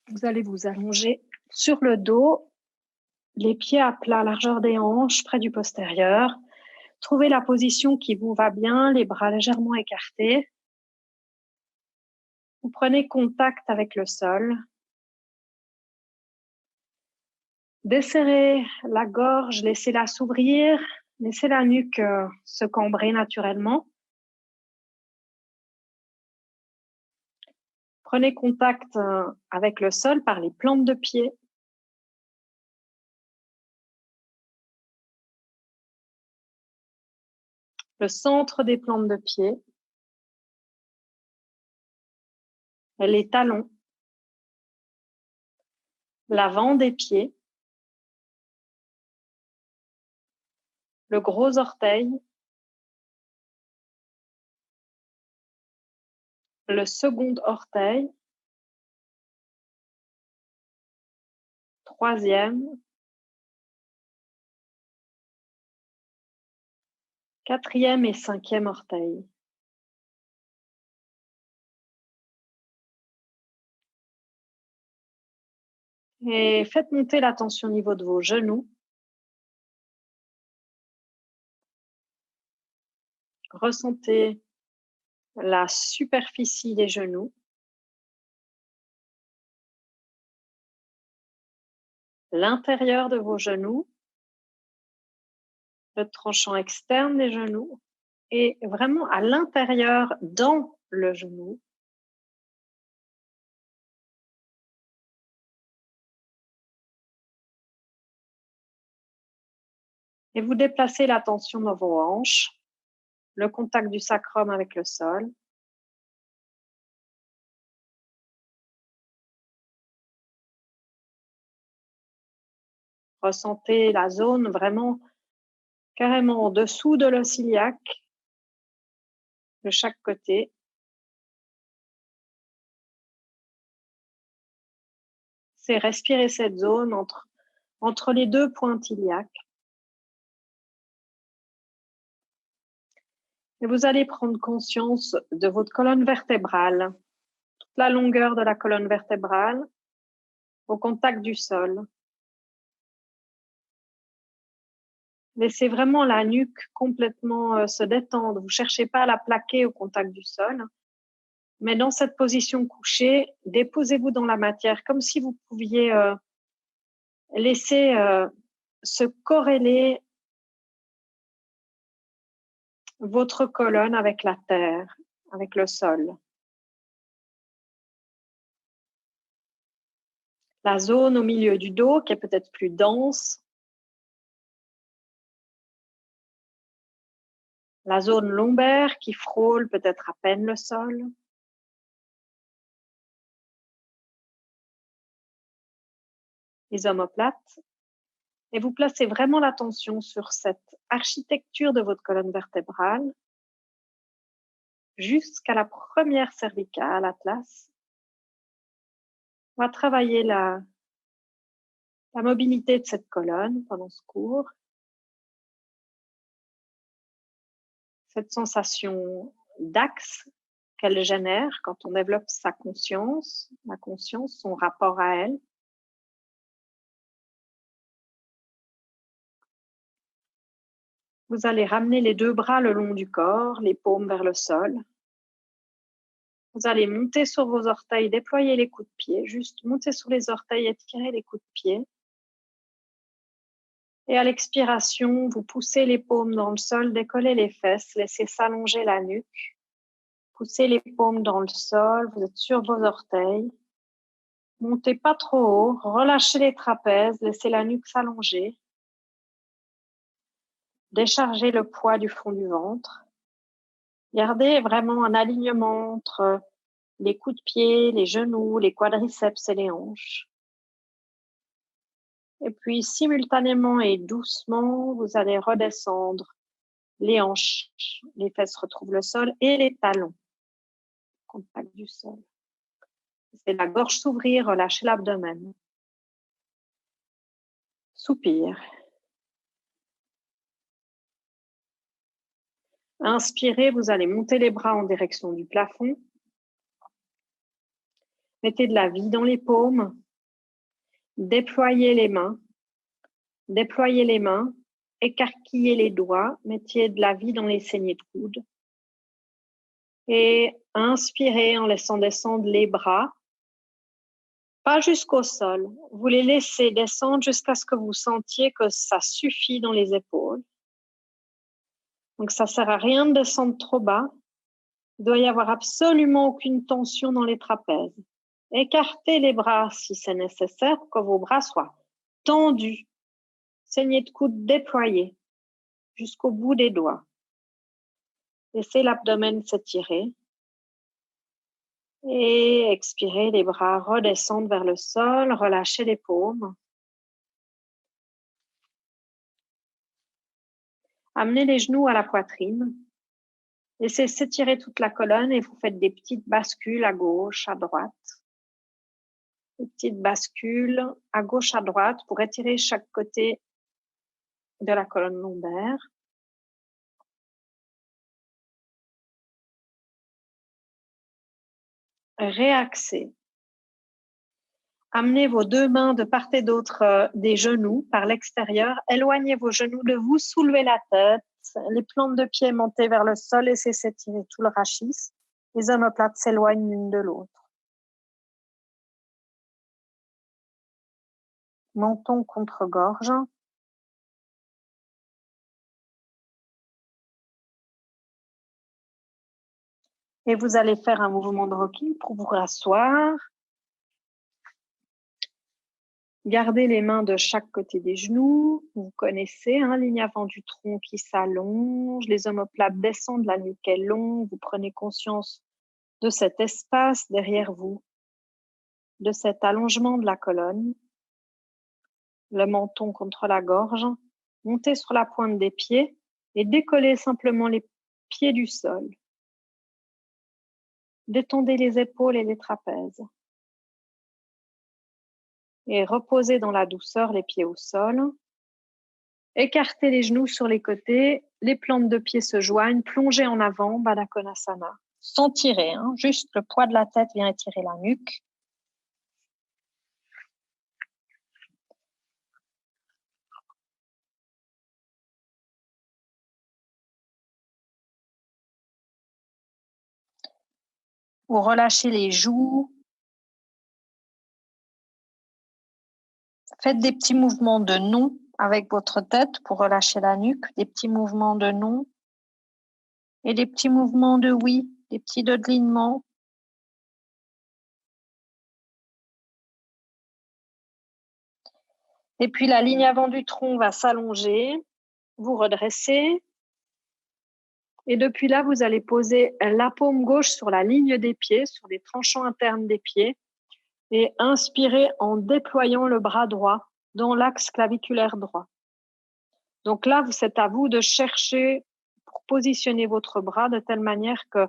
Vous allez vous allonger sur le dos, les pieds à plat, largeur des hanches, près du postérieur. Trouvez la position qui vous va bien, les bras légèrement écartés. Vous prenez contact avec le sol. Desserrez la gorge, laissez-la s'ouvrir, laissez la nuque se cambrer naturellement. Prenez contact avec le sol par les plantes de pied. Le centre des plantes de pied. Les talons. L'avant des pieds. Le gros orteil. Le second orteil. Troisième. Quatrième et cinquième orteil. Et faites monter la tension au niveau de vos genoux. Ressentez la superficie des genoux. L'intérieur de vos genoux. Le tranchant externe des genoux. Et vraiment à l'intérieur, dans le genou. Et vous déplacez la tension dans vos hanches, le contact du sacrum avec le sol. Ressentez la zone vraiment carrément en dessous de l'os iliaque, de chaque côté. C'est respirer cette zone entre les deux pointes iliaques. Et vous allez prendre conscience de votre colonne vertébrale, toute la longueur de la colonne vertébrale, au contact du sol. Laissez vraiment la nuque complètement se détendre. Vous ne cherchez pas à la plaquer au contact du sol. Mais dans cette position couchée, déposez-vous dans la matière comme si vous pouviez laisser se corréler votre colonne avec la terre, avec le sol. La zone au milieu du dos qui est peut-être plus dense. La zone lombaire qui frôle peut-être à peine le sol. Les omoplates. Et vous placez vraiment l'attention sur cette architecture de votre colonne vertébrale jusqu'à la première cervicale, atlas. On va travailler la mobilité de cette colonne pendant ce cours. Cette sensation d'axe qu'elle génère quand on développe sa conscience, la conscience, son rapport à elle. Vous allez ramener les deux bras le long du corps, les paumes vers le sol. Vous allez monter sur vos orteils, déployer les coups de pied, juste monter sur les orteils et tirer les coups de pied. Et à l'expiration, vous poussez les paumes dans le sol, décollez les fesses, laissez s'allonger la nuque. Poussez les paumes dans le sol, vous êtes sur vos orteils. Montez pas trop haut, relâchez les trapèzes, laissez la nuque s'allonger. Déchargez le poids du fond du ventre. Gardez vraiment un alignement entre les coups de pied, les genoux, les quadriceps et les hanches. Et puis, simultanément et doucement, vous allez redescendre les hanches, les fesses retrouvent le sol et les talons, contact du sol. C'est la gorge s'ouvrir, relâchez l'abdomen. Soupir. Inspirez, vous allez monter les bras en direction du plafond. Mettez de la vie dans les paumes. Déployez les mains. Déployez les mains. Écarquillez les doigts. Mettez de la vie dans les saignées de coude. Et inspirez en laissant descendre les bras. Pas jusqu'au sol. Vous les laissez descendre jusqu'à ce que vous sentiez que ça suffit dans les épaules. Donc, ça ne sert à rien de descendre trop bas. Il doit y avoir absolument aucune tension dans les trapèzes. Écartez les bras si c'est nécessaire pour que vos bras soient tendus. Saignée de coude déployée jusqu'au bout des doigts. Laissez l'abdomen s'étirer. Et expirez, les bras redescendent vers le sol, relâchez les paumes. Amenez les genoux à la poitrine. Laissez s'étirer toute la colonne et vous faites des petites bascules à gauche, à droite. Des petites bascules à gauche, à droite pour étirer chaque côté de la colonne lombaire. Réaxez. Amenez vos deux mains de part et d'autre des genoux par l'extérieur. Éloignez vos genoux de vous, soulevez la tête. Les plantes de pied montez vers le sol, laissez s'étirer tout le rachis. Les omoplates s'éloignent l'une de l'autre. Menton contre gorge. Et vous allez faire un mouvement de rocking pour vous rasseoir. Gardez les mains de chaque côté des genoux. Vous connaissez, ligne avant du tronc qui s'allonge. Les omoplates descendent, la nuque est longue. Vous prenez conscience de cet espace derrière vous, de cet allongement de la colonne. Le menton contre la gorge. Montez sur la pointe des pieds et décollez simplement les pieds du sol. Détendez les épaules et les trapèzes. Et reposez dans la douceur les pieds au sol. Écartez les genoux sur les côtés, les plantes de pied se joignent, plongez en avant, Baddha Konasana. Sans tirer, juste le poids de la tête vient étirer la nuque. Vous relâchez les joues. Faites des petits mouvements de non avec votre tête pour relâcher la nuque, des petits mouvements de non et des petits mouvements de oui, des petits dodelinnements. Et puis la ligne avant du tronc va s'allonger, vous redressez. Et depuis là, vous allez poser la paume gauche sur la ligne des pieds, sur les tranchants internes des pieds. Et inspirez en déployant le bras droit dans l'axe claviculaire droit. Donc là, c'est à vous de chercher pour positionner votre bras de telle manière que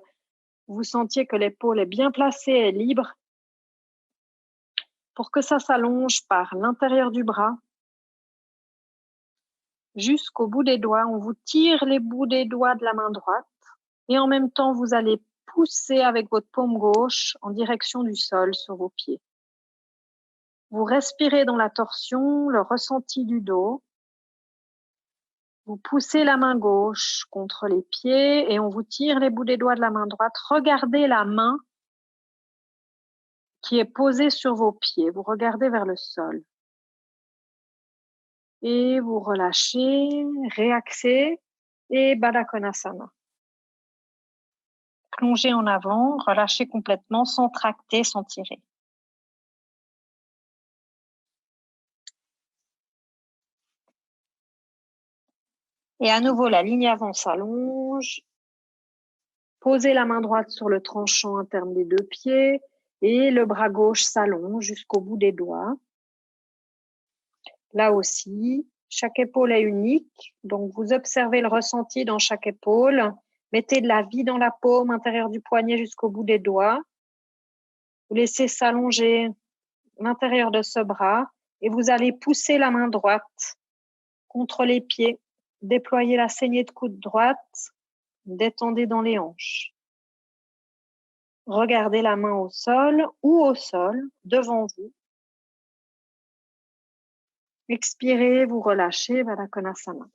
vous sentiez que l'épaule est bien placée et libre pour que ça s'allonge par l'intérieur du bras jusqu'au bout des doigts. On vous tire les bouts des doigts de la main droite et en même temps, vous allez pousser avec votre paume gauche en direction du sol sur vos pieds. Vous respirez dans la torsion, le ressenti du dos. Vous poussez la main gauche contre les pieds et on vous tire les bouts des doigts de la main droite. Regardez la main qui est posée sur vos pieds. Vous regardez vers le sol. Et vous relâchez, réaxez et Baddha Konasana. Plongez en avant, relâchez complètement sans tracter, sans tirer. Et à nouveau, la ligne avant s'allonge. Posez la main droite sur le tranchant interne des deux pieds et le bras gauche s'allonge jusqu'au bout des doigts. Là aussi, chaque épaule est unique, donc vous observez le ressenti dans chaque épaule. Mettez de la vie dans la paume intérieure du poignet jusqu'au bout des doigts. Vous laissez s'allonger l'intérieur de ce bras et vous allez pousser la main droite contre les pieds. Déployez la saignée de coude droite, détendez dans les hanches. Regardez la main au sol ou au sol devant vous. Expirez, vous relâchez, Baddha Konasana.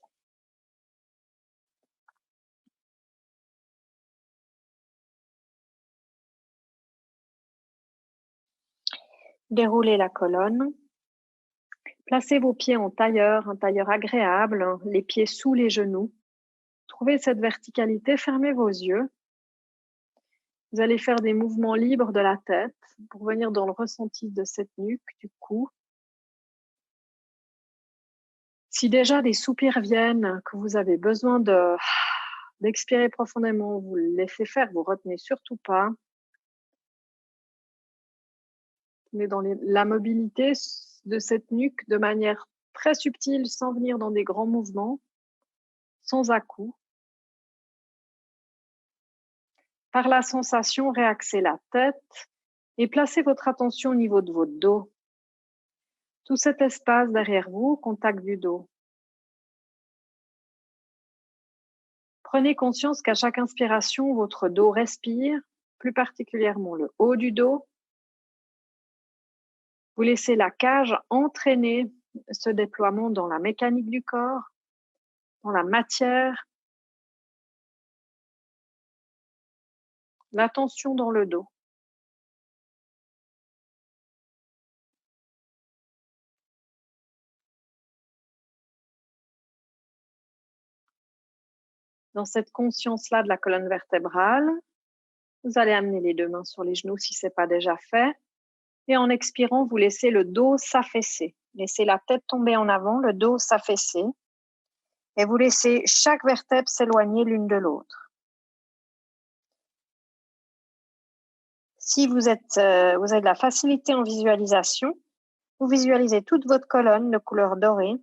Déroulez la colonne. Placez vos pieds en tailleur, un tailleur agréable, les pieds sous les genoux. Trouvez cette verticalité, fermez vos yeux. Vous allez faire des mouvements libres de la tête pour venir dans le ressenti de cette nuque, du cou. Si déjà des soupirs viennent, que vous avez besoin d'expirer profondément, vous le laissez faire, vous retenez surtout pas. Mais dans la mobilité de cette nuque de manière très subtile, sans venir dans des grands mouvements, sans à-coups. Par la sensation, réaxez la tête et placez votre attention au niveau de votre dos. Tout cet espace derrière vous, contact du dos. Prenez conscience qu'à chaque inspiration, votre dos respire, plus particulièrement le haut du dos. Vous laissez la cage entraîner ce déploiement dans la mécanique du corps, dans la matière, la tension dans le dos. Dans cette conscience-là de la colonne vertébrale, vous allez amener les deux mains sur les genoux si ce n'est pas déjà fait. Et en expirant, vous laissez le dos s'affaisser. Laissez la tête tomber en avant, le dos s'affaisser. Et vous laissez chaque vertèbre s'éloigner l'une de l'autre. Si vous avez de la facilité en visualisation, vous visualisez toute votre colonne de couleur dorée.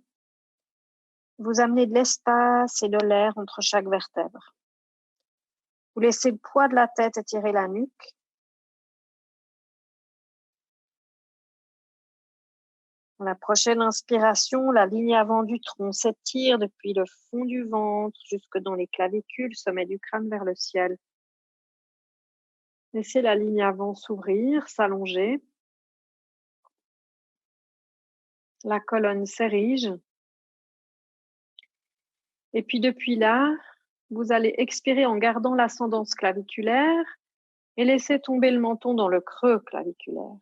Vous amenez de l'espace et de l'air entre chaque vertèbre. Vous laissez le poids de la tête étirer la nuque. La prochaine inspiration, la ligne avant du tronc s'étire depuis le fond du ventre jusque dans les clavicules, sommet du crâne vers le ciel. Laissez la ligne avant s'ouvrir, s'allonger. La colonne s'érige. Et puis depuis là, vous allez expirer en gardant l'ascendance claviculaire et laisser tomber le menton dans le creux claviculaire.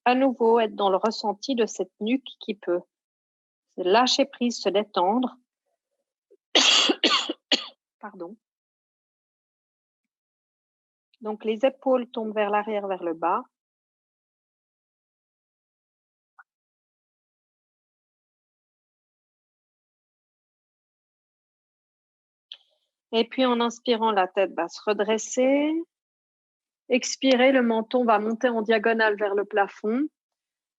À nouveau, être dans le ressenti de cette nuque qui peut lâcher prise, se détendre. Pardon. Donc les épaules tombent vers l'arrière, vers le bas. Et puis en inspirant, la tête va se redresser. Expirez, le menton va monter en diagonale vers le plafond.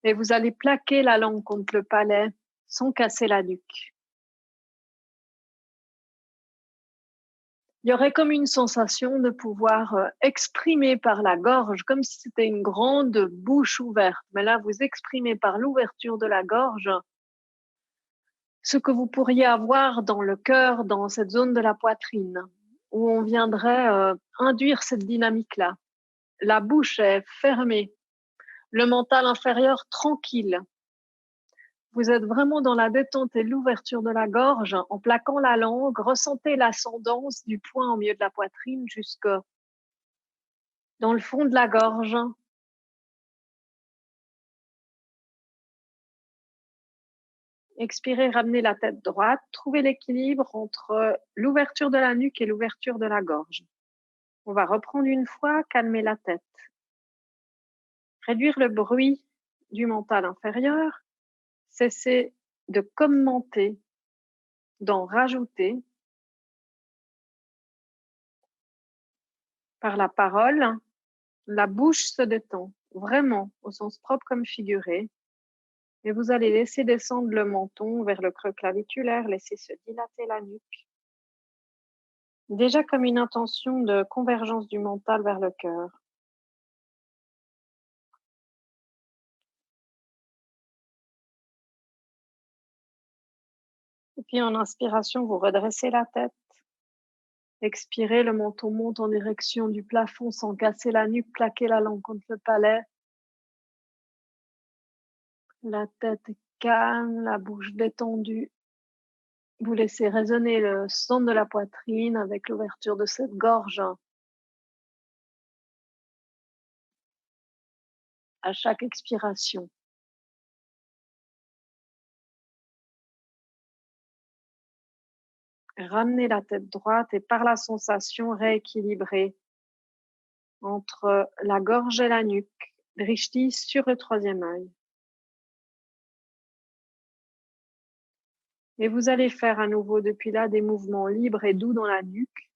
Et vous allez plaquer la langue contre le palais sans casser la nuque. Il y aurait comme une sensation de pouvoir exprimer par la gorge, comme si c'était une grande bouche ouverte. Mais là, vous exprimez par l'ouverture de la gorge ce que vous pourriez avoir dans le cœur, dans cette zone de la poitrine, où on viendrait induire cette dynamique-là. La bouche est fermée, le mental inférieur tranquille. Vous êtes vraiment dans la détente et l'ouverture de la gorge en plaquant la langue. Ressentez l'ascendance du poing au milieu de la poitrine jusque dans le fond de la gorge. Expirez, ramenez la tête droite. Trouvez l'équilibre entre l'ouverture de la nuque et l'ouverture de la gorge. On va reprendre une fois, calmer la tête. Réduire le bruit du mental inférieur. Cessez de commenter, d'en rajouter. Par la parole, la bouche se détend, vraiment, au sens propre comme figuré. Et vous allez laisser descendre le menton vers le creux claviculaire, laisser se dilater la nuque. Déjà comme une intention de convergence du mental vers le cœur. Et puis en inspiration, vous redressez la tête. Expirez, le menton monte en direction du plafond sans casser la nuque, plaquez la langue contre le palais. La tête est calme, la bouche détendue. Vous laissez résonner le centre de la poitrine avec l'ouverture de cette gorge. À chaque expiration. Ramenez la tête droite et par la sensation rééquilibrée entre la gorge et la nuque. Drishti sur le troisième œil. Et vous allez faire à nouveau depuis là des mouvements libres et doux dans la nuque.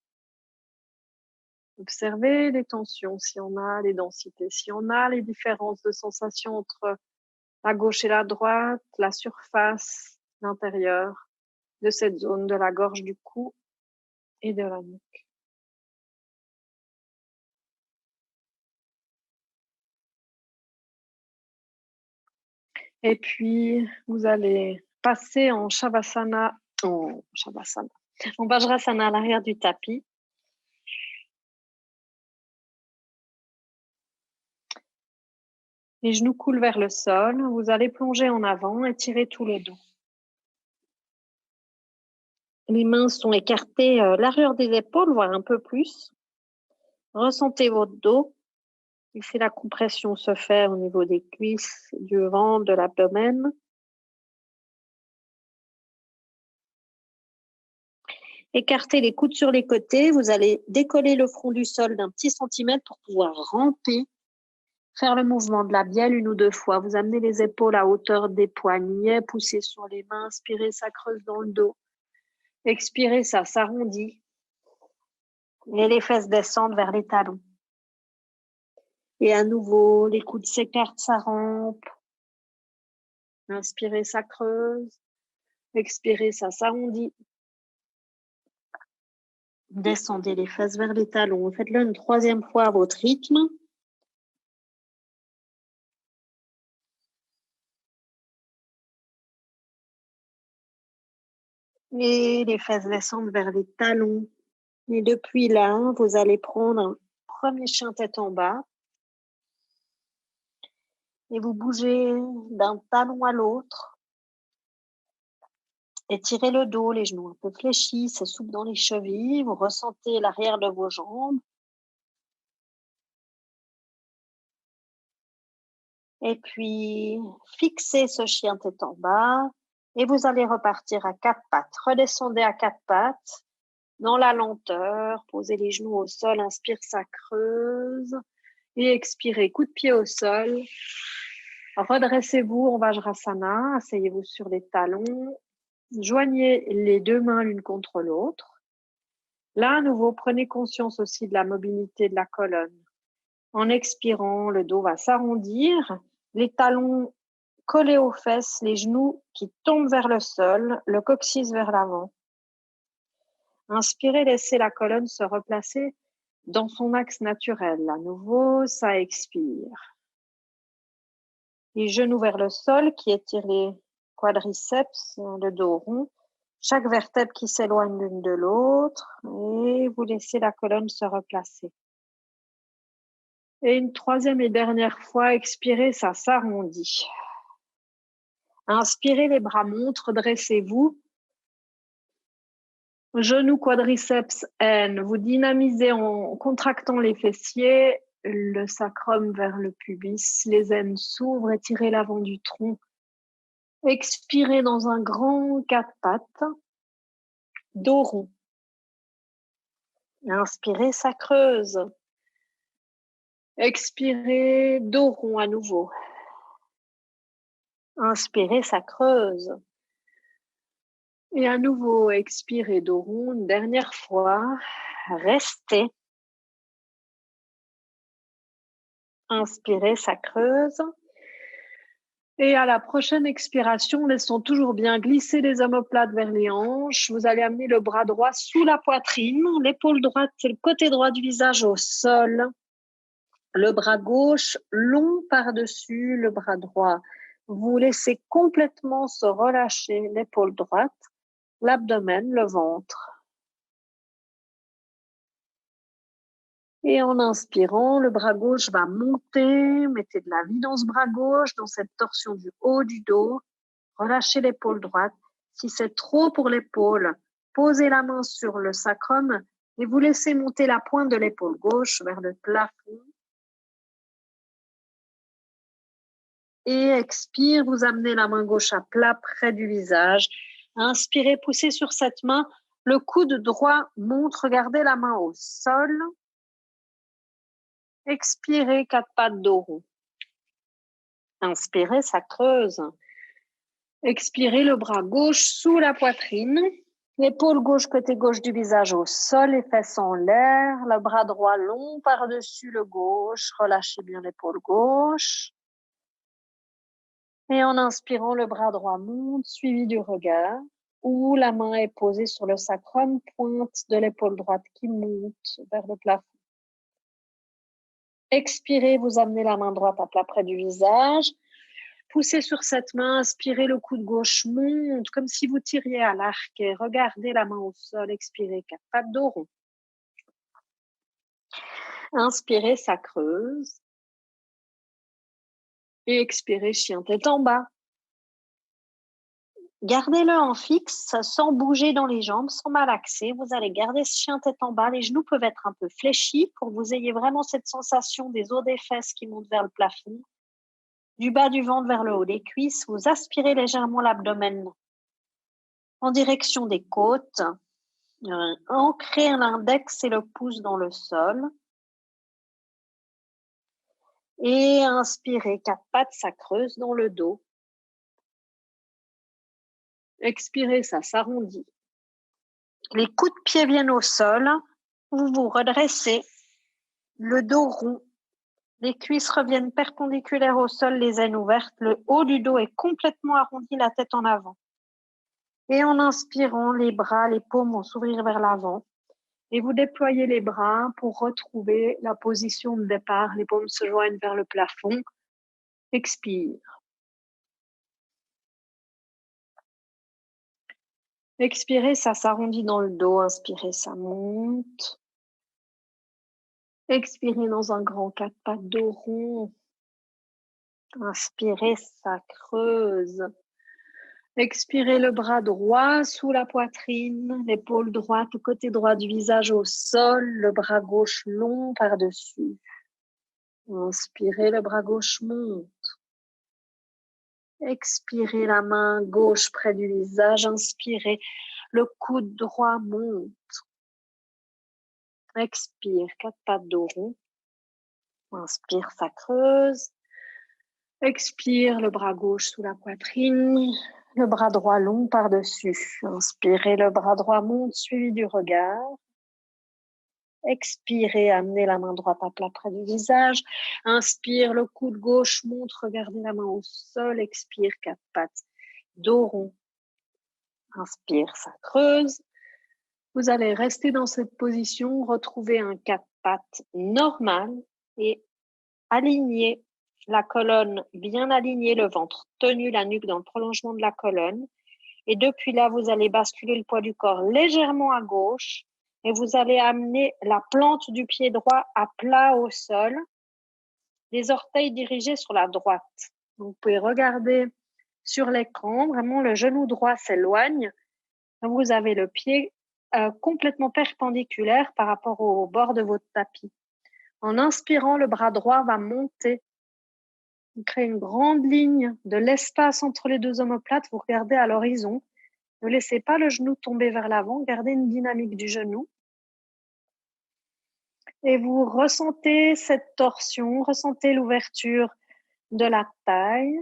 Observez les tensions, si on a les densités, si on a les différences de sensations entre la gauche et la droite, la surface, l'intérieur de cette zone de la gorge, du cou et de la nuque. Et puis, vous allez passer en Shavasana, en Vajrasana à l'arrière du tapis. Les genoux coulent vers le sol. Vous allez plonger en avant et tirer tout le dos. Les mains sont écartées l'arrière des épaules, voire un peu plus. Ressentez votre dos. Laissez la compression se faire au niveau des cuisses, du ventre, de l'abdomen. Écartez les coudes sur les côtés. Vous allez décoller le front du sol d'un petit centimètre pour pouvoir ramper. Faire le mouvement de la bielle 1 ou 2 fois. Vous amenez les épaules à hauteur des poignets, poussez sur les mains, inspirez, ça creuse dans le dos. Expirez, ça s'arrondit. Et les fesses descendent vers les talons. Et à nouveau, les coudes s'écartent, ça rampe. Inspirez, ça creuse. Expirez, ça s'arrondit. Descendez les fesses vers les talons. Faites-le une 3e fois à votre rythme. Et les fesses descendent vers les talons. Et depuis là, vous allez prendre un premier chien tête en bas. Et vous bougez d'un talon à l'autre. Étirez le dos, les genoux un peu fléchis, c'est souple dans les chevilles. Vous ressentez l'arrière de vos jambes. Et puis, fixez ce chien tête en bas. Et vous allez repartir à 4 pattes. Redescendez à 4 pattes. Dans la lenteur, posez les genoux au sol. Inspire, ça creuse. Et expirez, coup de pied au sol. Redressez-vous en Vajrasana. Asseyez-vous sur les talons. Joignez les 2 mains l'une contre l'autre. Là, à nouveau, prenez conscience aussi de la mobilité de la colonne. En expirant, le dos va s'arrondir. Les talons collés aux fesses, les genoux qui tombent vers le sol, le coccyx vers l'avant. Inspirez, laissez la colonne se replacer dans son axe naturel. À nouveau, ça expire. Les genoux vers le sol qui étirent les quadriceps, le dos rond. Chaque vertèbre qui s'éloigne l'une de l'autre. Et vous laissez la colonne se replacer. Et une 3e et dernière fois, expirez, ça s'arrondit. Inspirez, les bras montent, redressez-vous. Genoux, quadriceps, N. Vous dynamisez en contractant les fessiers, le sacrum vers le pubis. Les aines s'ouvrent, étirez l'avant du tronc. Expirez dans un grand 4 pattes. Dos rond. Inspirez, ça creuse. Expirez, dos rond à nouveau. Inspirez, ça creuse. Et à nouveau, expirez, dos rond, une dernière fois. Restez. Inspirez, ça creuse. Et à la prochaine expiration, laissons toujours bien glisser les omoplates vers les hanches. Vous allez amener le bras droit sous la poitrine, l'épaule droite, le côté droit du visage au sol. Le bras gauche long par-dessus le bras droit. Vous laissez complètement se relâcher l'épaule droite, l'abdomen, le ventre. Et en inspirant, le bras gauche va monter. Mettez de la vie dans ce bras gauche, dans cette torsion du haut du dos. Relâchez l'épaule droite. Si c'est trop pour l'épaule, posez la main sur le sacrum et vous laissez monter la pointe de l'épaule gauche vers le plafond. Et expire, vous amenez la main gauche à plat près du visage. Inspirez, poussez sur cette main. Le coude droit monte, regardez la main au sol. Expirez, 4 pattes dos rond. Inspirez, ça creuse. Expirez, le bras gauche sous la poitrine. L'épaule gauche, côté gauche du visage au sol, les fesses en l'air. Le bras droit long par-dessus le gauche. Relâchez bien l'épaule gauche. Et en inspirant, le bras droit monte, suivi du regard, où la main est posée sur le sacrum, pointe de l'épaule droite qui monte vers le plafond. Expirez, vous amenez la main droite à plat près du visage. Poussez sur cette main, inspirez, le coude gauche monte, comme si vous tiriez à l'arc. Et regardez la main au sol, expirez, 4 pattes dos rond. Inspirez, ça creuse. Et expirez, chien tête en bas. Gardez-le en fixe, sans bouger dans les jambes, sans malaxer. Vous allez garder ce chien tête en bas. Les genoux peuvent être un peu fléchis pour que vous ayez vraiment cette sensation des os des fesses qui montent vers le plafond. Du bas du ventre vers le haut des cuisses. Vous aspirez légèrement l'abdomen en direction des côtes. Ancrez l'index et le pouce dans le sol. Et inspirez, 4 pattes, ça creuse dans le dos. Expirez, ça s'arrondit. Les coups de pied viennent au sol. Vous vous redressez. Le dos rond. Les cuisses reviennent perpendiculaires au sol, les aines ouvertes. Le haut du dos est complètement arrondi, la tête en avant. Et en inspirant, les bras, les paumes vont s'ouvrir vers l'avant. Et vous déployez les bras pour retrouver la position de départ. Les paumes se joignent vers le plafond. Expire. Expirez, ça s'arrondit dans le dos. Inspirez, ça monte. Expirez dans un grand 4 pattes dos rond. Inspirez, ça creuse. Expirez, le bras droit sous la poitrine, l'épaule droite au côté droit du visage au sol, le bras gauche long par-dessus. Inspirez, le bras gauche monte. Expirez, la main gauche près du visage. Inspirez, le coude droit monte. Expire, 4 pattes dos rond. Inspire, ça creuse. Expire, le bras gauche sous la poitrine, le bras droit long par-dessus. Inspirez, le bras droit monte, suivi du regard. Expirez, amenez la main droite à plat près du visage. Inspire, le coude gauche monte, regardez la main au sol. Expire, 4 pattes, dos rond. Inspire, ça creuse. Vous allez rester dans cette position, retrouver un 4 pattes normal et aligner la colonne bien alignée, le ventre tenu, la nuque dans le prolongement de la colonne. Et depuis là, vous allez basculer le poids du corps légèrement à gauche et vous allez amener la plante du pied droit à plat au sol, les orteils dirigés sur la droite. Donc, vous pouvez regarder sur l'écran, vraiment le genou droit s'éloigne. Donc, vous avez le pied complètement perpendiculaire par rapport au bord de votre tapis. En inspirant, le bras droit va monter. Vous créez une grande ligne de l'espace entre les deux omoplates. Vous regardez à l'horizon. Ne laissez pas le genou tomber vers l'avant. Gardez une dynamique du genou. Et vous ressentez cette torsion. Ressentez l'ouverture de la taille.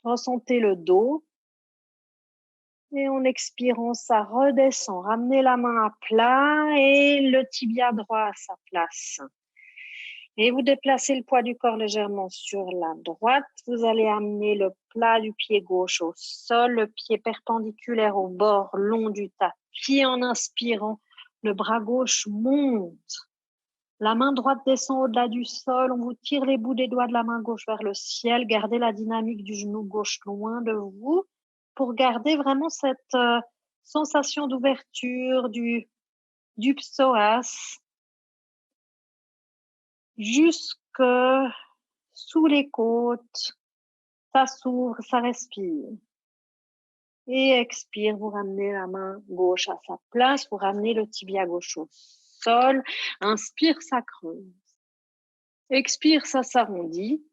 Ressentez le dos. Et en expirant, ça redescend. Ramenez la main à plat et le tibia droit à sa place. Et vous déplacez le poids du corps légèrement sur la droite. Vous allez amener le plat du pied gauche au sol, le pied perpendiculaire au bord long du tapis. En inspirant, le bras gauche monte. La main droite descend au-delà du sol. On vous tire les bouts des doigts de la main gauche vers le ciel. Gardez la dynamique du genou gauche loin de vous pour garder vraiment cette sensation d'ouverture du psoas. jusque sous les côtes. Ça s'ouvre, ça respire. Et expire, vous ramenez la main gauche à sa place, vous ramenez le tibia gauche au sol. Inspire, ça creuse. Expire, ça s'arrondit.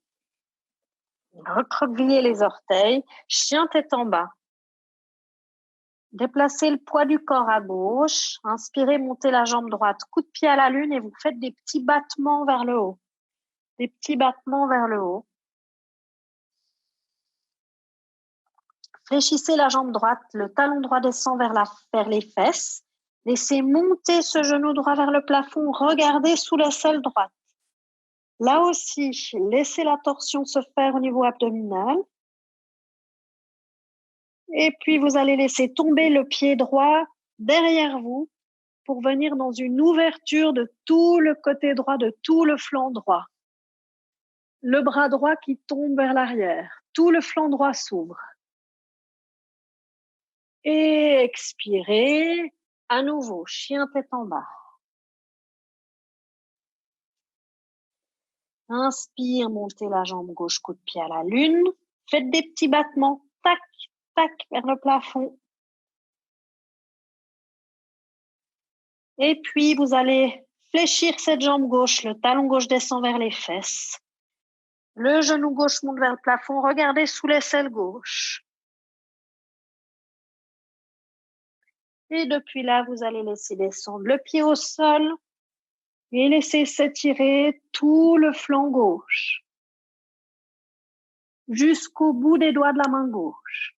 Recroquevillez les orteils, chien tête en bas. Déplacez le poids du corps à gauche. Inspirez, montez la jambe droite. Coup de pied à la lune et vous faites des petits battements vers le haut. Des petits battements vers le haut. Fléchissez la jambe droite. Le talon droit descend vers les fesses. Laissez monter ce genou droit vers le plafond. Regardez sous l'aisselle droite. Là aussi, laissez la torsion se faire au niveau abdominal. Et puis, vous allez laisser tomber le pied droit derrière vous pour venir dans une ouverture de tout le côté droit, de tout le flanc droit. Le bras droit qui tombe vers l'arrière. Tout le flanc droit s'ouvre. Et expirez. À nouveau, chien tête en bas. Inspire, montez la jambe gauche, coup de pied à la lune. Faites des petits battements. Tac, tac, vers le plafond. Et puis, vous allez fléchir cette jambe gauche. Le talon gauche descend vers les fesses. Le genou gauche monte vers le plafond. Regardez sous l'aisselle gauche. Et depuis là, vous allez laisser descendre le pied au sol et laisser s'étirer tout le flanc gauche jusqu'au bout des doigts de la main gauche.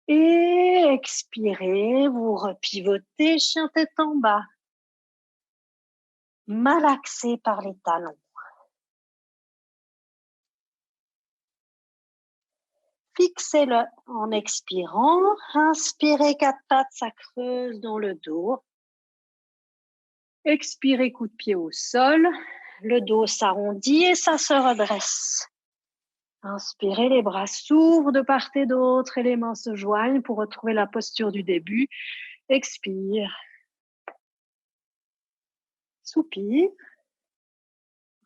Et expirez, vous repivotez, chien tête en bas. Malaxé par les talons. Fixez-le en expirant. Inspirez, quatre pattes, ça creuse dans le dos. Expirez, coup de pied au sol. Le dos s'arrondit et ça se redresse. Inspirez, les bras s'ouvrent de part et d'autre et les mains se joignent pour retrouver la posture du début. Expire. Soupire.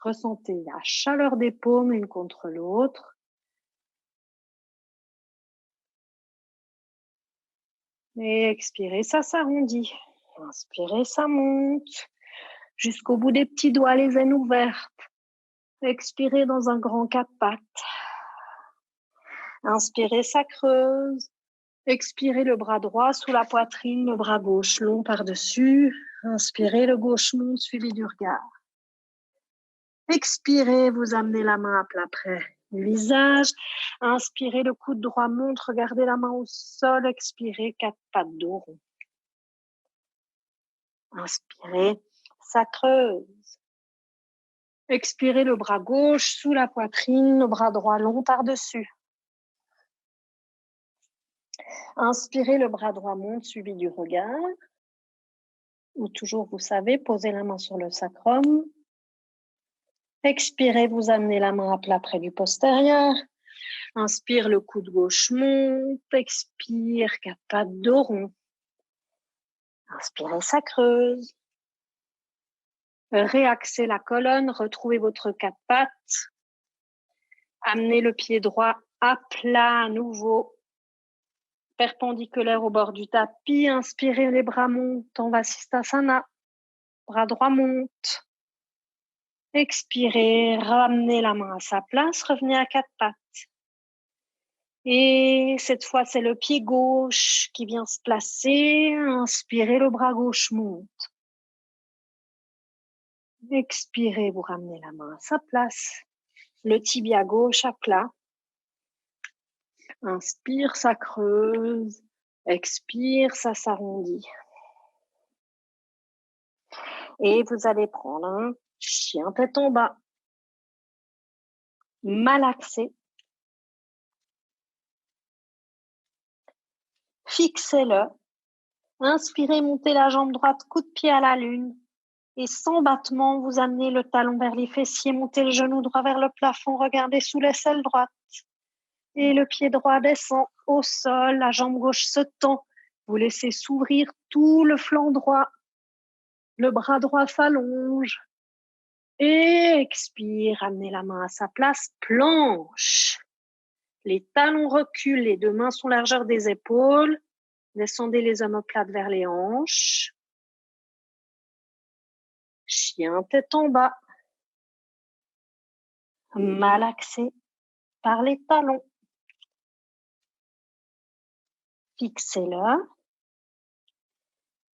Ressentez la chaleur des paumes l'une contre l'autre. Et expirez, ça s'arrondit. Inspirez, ça monte. Jusqu'au bout des petits doigts, les aines ouvertes. Expirez dans un grand quatre pattes. Inspirez, ça creuse. Expirez le bras droit sous la poitrine, le bras gauche long par-dessus. Inspirez, le gauche monte suivi du regard. Expirez, vous amenez la main à plat près du visage. Inspirez, le coude droit monte, regardez la main au sol. Expirez, quatre pattes dos rond. Inspirez, ça creuse. Expirez, le bras gauche sous la poitrine, le bras droit long par-dessus. Inspirez, le bras droit monte suivi du regard. Ou toujours, vous savez, posez la main sur le sacrum. Expirez, vous amenez la main à plat près du postérieur. Inspire, le coude gauche monte. Expire, quatre pattes dos rond. Inspirez, ça creuse. Réaxez la colonne, retrouvez votre quatre pattes. Amenez le pied droit à plat à nouveau, perpendiculaire au bord du tapis. Inspirez, les bras montent en Vasisthasana. Bras droit monte. Expirez, ramenez la main à sa place, revenez à quatre pattes. Et cette fois, c'est le pied gauche qui vient se placer. Inspirez, le bras gauche monte. Expirez, vous ramenez la main à sa place. Le tibia gauche à plat. Inspire, ça creuse. Expire, ça s'arrondit. Et vous allez prendre un chien tête en bas. Malaxé. Fixez-le. Inspirez, montez la jambe droite, coup de pied à la lune. Et sans battement, vous amenez le talon vers les fessiers, montez le genou droit vers le plafond, regardez sous l'aisselle droite. Et le pied droit descend au sol, la jambe gauche se tend. Vous laissez s'ouvrir tout le flanc droit. Le bras droit s'allonge. Et expire, ramenez la main à sa place, planche. Les talons reculent, les deux mains sont largeur des épaules. Descendez les omoplates vers les hanches. Chien tête en bas. Malaxé par les talons. Fixez-le.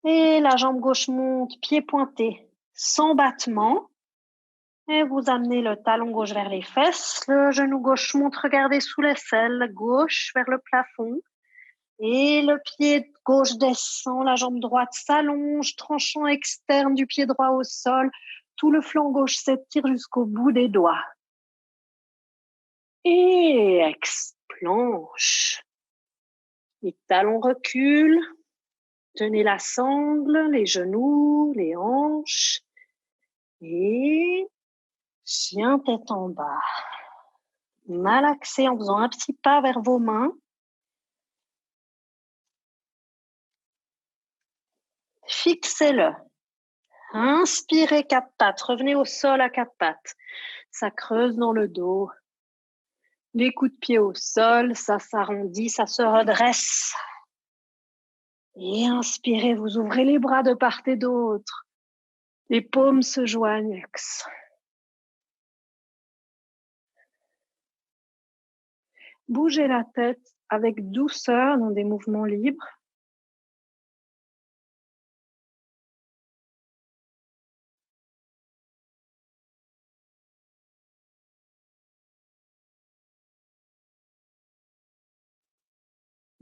Et la jambe gauche monte, pied pointé, sans battement. Et vous amenez le talon gauche vers les fesses. Le genou gauche monte, regardez sous l'aisselle, gauche vers le plafond. Et le pied gauche descend, la jambe droite s'allonge, tranchant externe du pied droit au sol. Tout le flanc gauche s'étire jusqu'au bout des doigts. Et planche. Les talons reculent. Tenez la sangle, les genoux, les hanches. Et chien tête en bas. Malaxez en faisant un petit pas vers vos mains. Fixez-le. Inspirez quatre pattes. Revenez au sol à quatre pattes. Ça creuse dans le dos. Les coups de pied au sol, ça s'arrondit, ça se redresse. Et inspirez, vous ouvrez les bras de part et d'autre. Les paumes se joignent. Bougez la tête avec douceur dans des mouvements libres.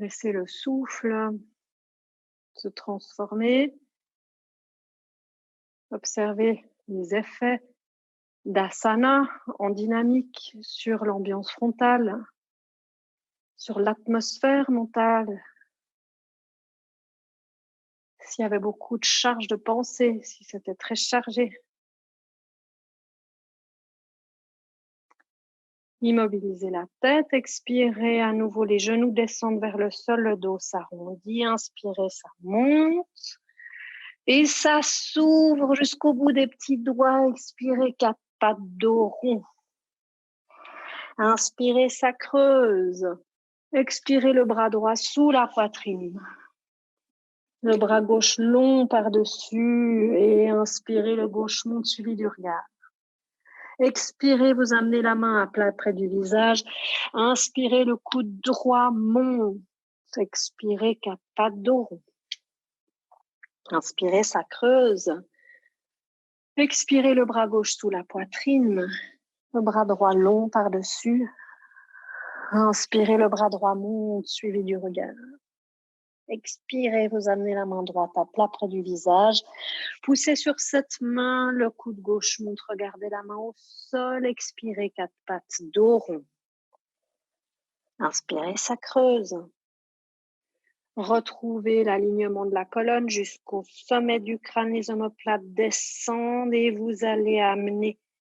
Laissez le souffle se transformer. Observez les effets d'asana en dynamique sur l'ambiance frontale, sur l'atmosphère mentale. S'il y avait beaucoup de charge de pensée, si c'était très chargé. Immobilisez la tête, expirez à nouveau, les genoux descendent vers le sol, le dos s'arrondit, inspirez, ça monte. Et ça s'ouvre jusqu'au bout des petits doigts, expirez, quatre pattes dos rond. Inspirez, ça creuse. Expirez, le bras droit sous la poitrine. Le bras gauche long par-dessus et inspirez, le gauche monte suivi du regard. Expirez, vous amenez la main à plat près du visage. Inspirez, le coude droit monte. Expirez, quatre pattes dos rond. Inspirez, ça creuse. Expirez, le bras gauche sous la poitrine. Le bras droit long par-dessus. Inspirez, le bras droit monte, suivi du regard. Expirez, vous amenez la main droite à plat près du visage. Poussez sur cette main, le coude gauche monte, regardez la main au sol. Expirez, quatre pattes dos rond. Inspirez, ça creuse. Retrouvez l'alignement de la colonne jusqu'au sommet du crâne. Les omoplates descendent et vous allez amener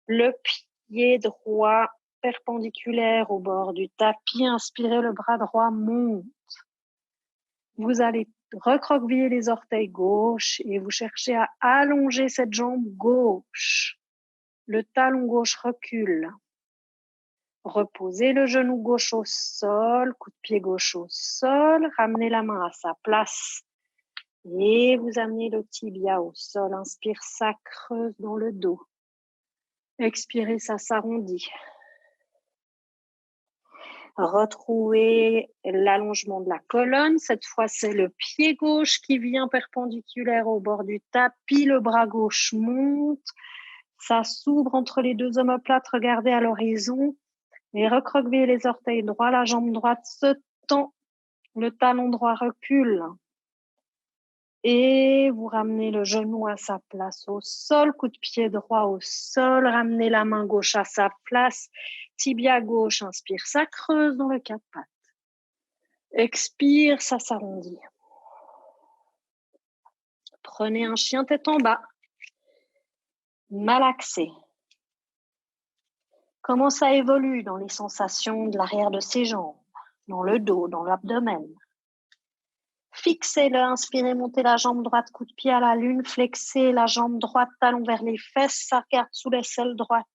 le pied droit perpendiculaire au bord du tapis. Inspirez, le bras droit monte. Vous allez recroqueviller les orteils gauche et vous cherchez à allonger cette jambe gauche. Le talon gauche recule. Reposez le genou gauche au sol, coup de pied gauche au sol. Ramenez la main à sa place et vous amenez le tibia au sol. Inspire, ça creuse dans le dos. Expirez, ça s'arrondit. Retrouvez l'allongement de la colonne. Cette fois, c'est le pied gauche qui vient perpendiculaire au bord du tapis. Le bras gauche monte. Ça s'ouvre entre les deux omoplates. Regardez à l'horizon. Et recroquevillez les orteils droits. La jambe droite se tend. Le talon droit recule. Et vous ramenez le genou à sa place au sol. Coup de pied droit au sol. Ramenez la main gauche à sa place. Tibia gauche, inspire, ça creuse dans le quatre pattes. Expire, ça s'arrondit. Prenez un chien tête en bas. Malaxé. Comment ça évolue dans les sensations de l'arrière de ses jambes, dans le dos, dans l'abdomen. Fixez-le, inspirez, montez la jambe droite, coup de pied à la lune, flexez la jambe droite, talon vers les fesses, ça regarde sous l'aisselle droite.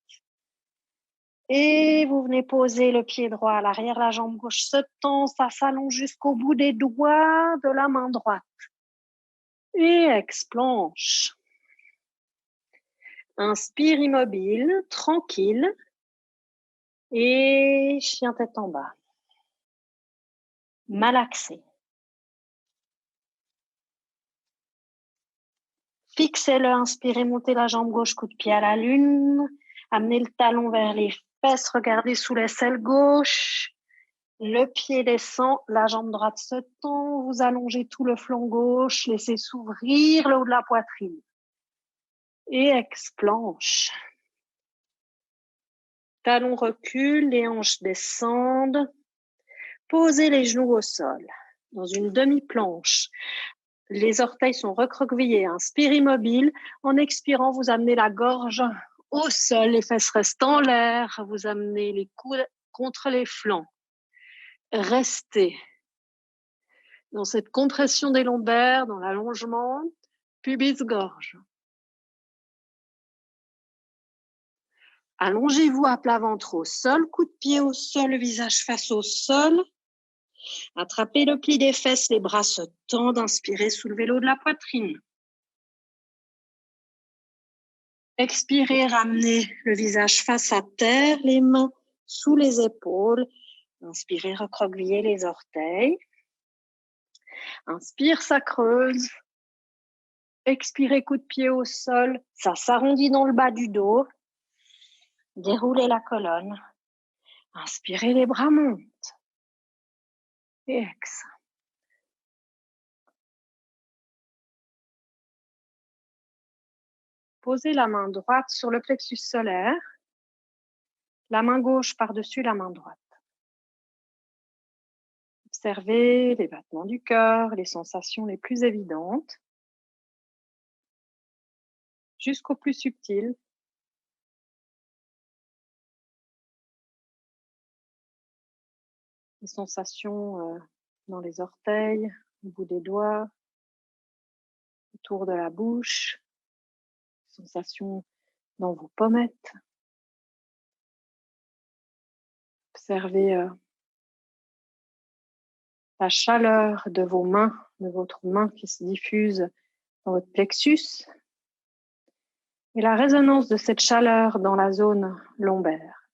Et vous venez poser le pied droit à l'arrière, la jambe gauche se tend, ça s'allonge jusqu'au bout des doigts de la main droite. Et ex-planche. Inspire immobile, tranquille. Et chien tête en bas. Malaxé. Fixez-le, inspirez, montez la jambe gauche, coup de pied à la lune. Amenez le talon vers les fesses, regardez sous l'aisselle gauche. Le pied descend, la jambe droite se tend, vous allongez tout le flanc gauche, laissez s'ouvrir le haut de la poitrine. Et ex-planche. Talon recule, les hanches descendent. Posez les genoux au sol, dans une demi-planche. Les orteils sont recroquevillés, inspire immobile. En expirant, vous amenez la gorge au sol, les fesses restent en l'air, vous amenez les coudes contre les flancs. Restez dans cette compression des lombaires, dans l'allongement, pubis-gorge. Allongez-vous à plat ventre au sol, coup de pied au sol, le visage face au sol. Attrapez le pli des fesses, les bras se tendent, inspirez, soulevez le haut de la poitrine. Expirez, ramenez le visage face à terre, les mains sous les épaules. Inspirez, recroquevillez les orteils. Inspire, ça creuse. Expirez, coup de pied au sol. Ça s'arrondit dans le bas du dos. Déroulez la colonne. Inspirez, les bras montent. Et ex. Posez la main droite sur le plexus solaire. La main gauche par-dessus la main droite. Observez les battements du cœur, les sensations les plus évidentes, jusqu'au plus subtil. Les sensations dans les orteils, au bout des doigts, autour de la bouche, les sensations dans vos pommettes. Observez la chaleur de vos mains, de votre main qui se diffuse dans votre plexus et la résonance de cette chaleur dans la zone lombaire,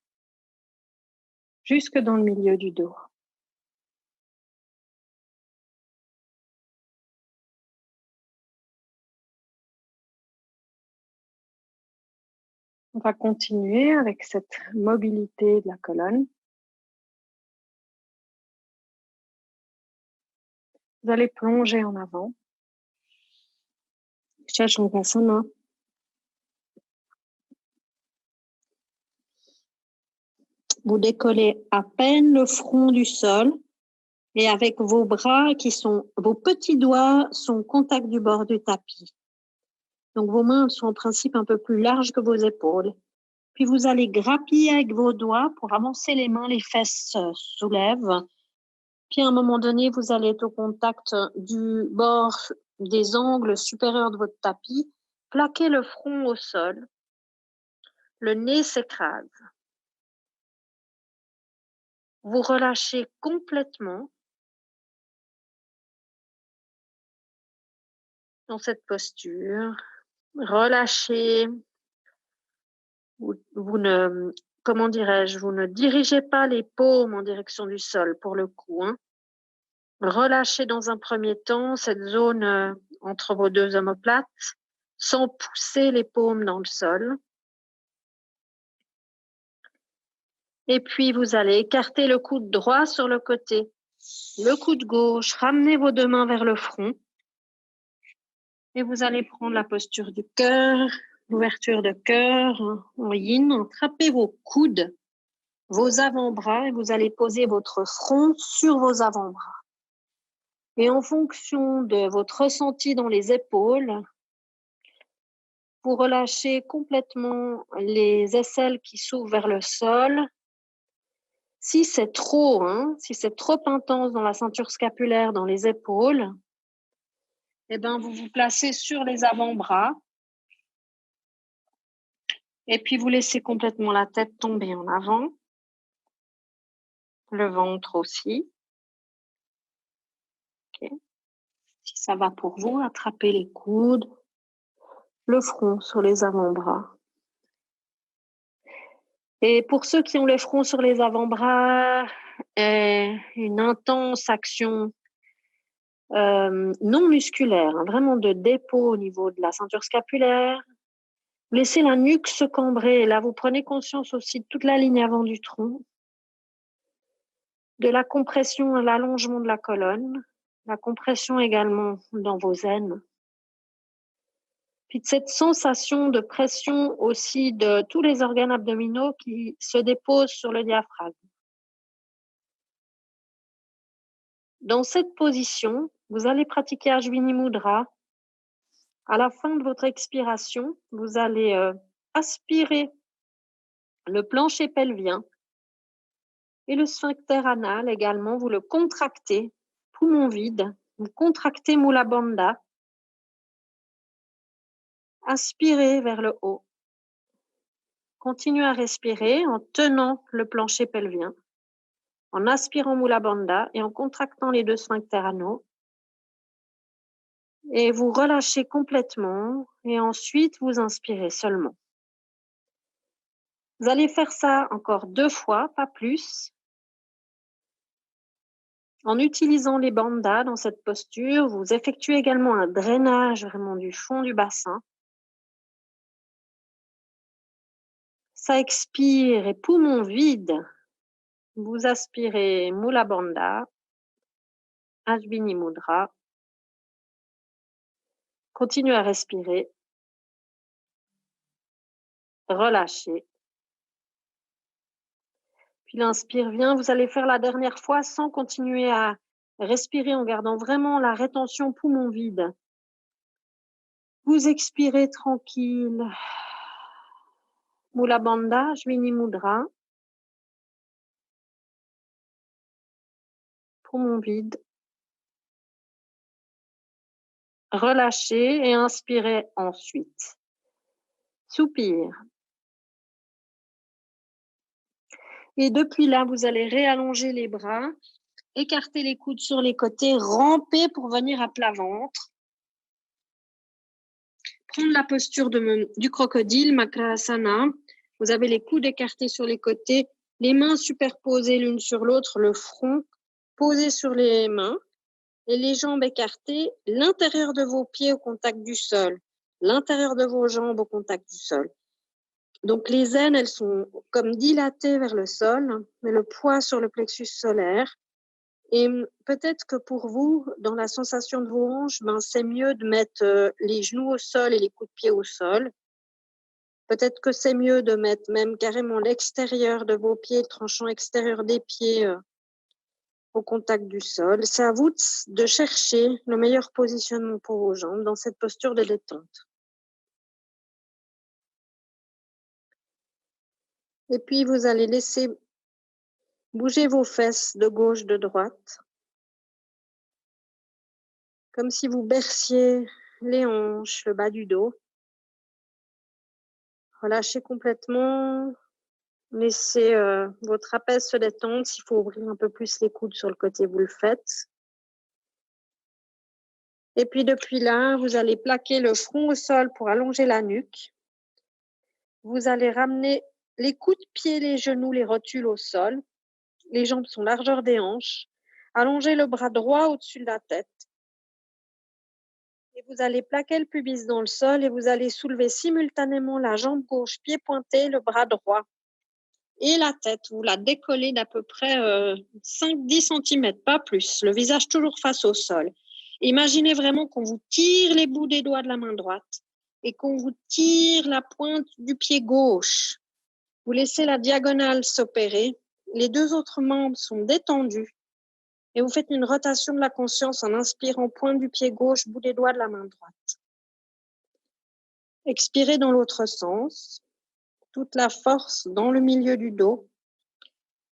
jusque dans le milieu du dos. On va continuer avec cette mobilité de la colonne. Vous allez plonger en avant. Shashangasana. Vous décollez à peine le front du sol et avec vos bras vos petits doigts sont au contact du bord du tapis. Donc vos mains sont en principe un peu plus larges que vos épaules. Puis vous allez grappiller avec vos doigts pour avancer les mains, les fesses se soulèvent. Puis à un moment donné, vous allez être au contact du bord des angles supérieurs de votre tapis. Plaquez le front au sol. Le nez s'écrase. Vous relâchez complètement dans cette posture. Relâchez. Vous ne, comment dirais-je, vous ne dirigez pas les paumes en direction du sol pour le coup. Relâchez dans un premier temps cette zone entre vos deux omoplates sans pousser les paumes dans le sol. Et puis vous allez écarter le coude droit sur le côté, le coude gauche, ramenez vos deux mains vers le front. Et vous allez prendre la posture du cœur, l'ouverture de cœur en yin. Attrapez vos coudes, vos avant-bras et vous allez poser votre front sur vos avant-bras. Et en fonction de votre ressenti dans les épaules, vous relâchez complètement les aisselles qui s'ouvrent vers le sol. Si c'est trop intense dans la ceinture scapulaire, dans les épaules, eh ben, vous vous placez sur les avant-bras. Et puis, vous laissez complètement la tête tomber en avant. Le ventre aussi. Okay. Si ça va pour vous, attrapez les coudes, le front sur les avant-bras. Et pour ceux qui ont les fronts sur les avant-bras, une intense action non musculaire, hein, vraiment de dépôt au niveau de la ceinture scapulaire. Laissez la nuque se cambrer. Et là, vous prenez conscience aussi de toute la ligne avant du tronc, de la compression et l'allongement de la colonne, la compression également dans vos aines. Puis de cette sensation de pression aussi de tous les organes abdominaux qui se déposent sur le diaphragme. Dans cette position, vous allez pratiquer Ajvini Mudra. À la fin de votre expiration, vous allez aspirer le plancher pelvien et le sphincter anal également, vous le contractez, poumon vide, vous contractez Mula Bandha. Aspirez vers le haut. Continuez à respirer en tenant le plancher pelvien, en aspirant Mula Bandha et en contractant les deux sphincters anaux. Et vous relâchez complètement et ensuite vous inspirez seulement. Vous allez faire ça encore 2 fois, pas plus. En utilisant les bandhas dans cette posture, vous effectuez également un drainage vraiment du fond du bassin. Ça expire et poumon vide. Vous aspirez Mula Bandha, Ajvini Mudra. Continuez à respirer. Relâchez. Puis l'inspire vient. Vous allez faire la dernière fois sans continuer à respirer en gardant vraiment la rétention poumon vide. Vous expirez tranquille. Mula Bandha, Ajvini Mudra. Poumon vide. Relâchez et inspirez ensuite. Soupir. Et depuis là, vous allez réallonger les bras, écarter les coudes sur les côtés, ramper pour venir à plat ventre. Prendre la posture du crocodile, Makrasana. Vous avez les coudes écartés sur les côtés, les mains superposées l'une sur l'autre, le front posé sur les mains et les jambes écartées, l'intérieur de vos pieds au contact du sol, l'intérieur de vos jambes au contact du sol. Donc les aines, elles sont comme dilatées vers le sol, mais le poids sur le plexus solaire. Et peut-être que pour vous, dans la sensation de vos hanches, c'est mieux de mettre les genoux au sol et les coups de pied au sol. Peut-être que c'est mieux de mettre même carrément l'extérieur de vos pieds, le tranchant extérieur des pieds au contact du sol. C'est à vous de chercher le meilleur positionnement pour vos jambes dans cette posture de détente. Et puis, vous allez laisser bouger vos fesses de gauche, de droite. Comme si vous berciez les hanches, le bas du dos. Relâchez complètement. Laissez vos trapèzes se détendre. S'il faut ouvrir un peu plus les coudes sur le côté, vous le faites. Et puis depuis là, vous allez plaquer le front au sol pour allonger la nuque. Vous allez ramener les coudes de pied, les genoux, les rotules au sol. Les jambes sont largeur des hanches. Allongez le bras droit au-dessus de la tête. Et vous allez plaquer le pubis dans le sol et vous allez soulever simultanément la jambe gauche, pied pointé, le bras droit. Et la tête, vous la décollez d'à peu près 5-10 cm, pas plus. Le visage toujours face au sol. Imaginez vraiment qu'on vous tire les bouts des doigts de la main droite et qu'on vous tire la pointe du pied gauche. Vous laissez la diagonale s'opérer. Les deux autres membres sont détendus. Et vous faites une rotation de la conscience en inspirant pointe du pied gauche, bout des doigts de la main droite. Expirez dans l'autre sens. Toute la force dans le milieu du dos.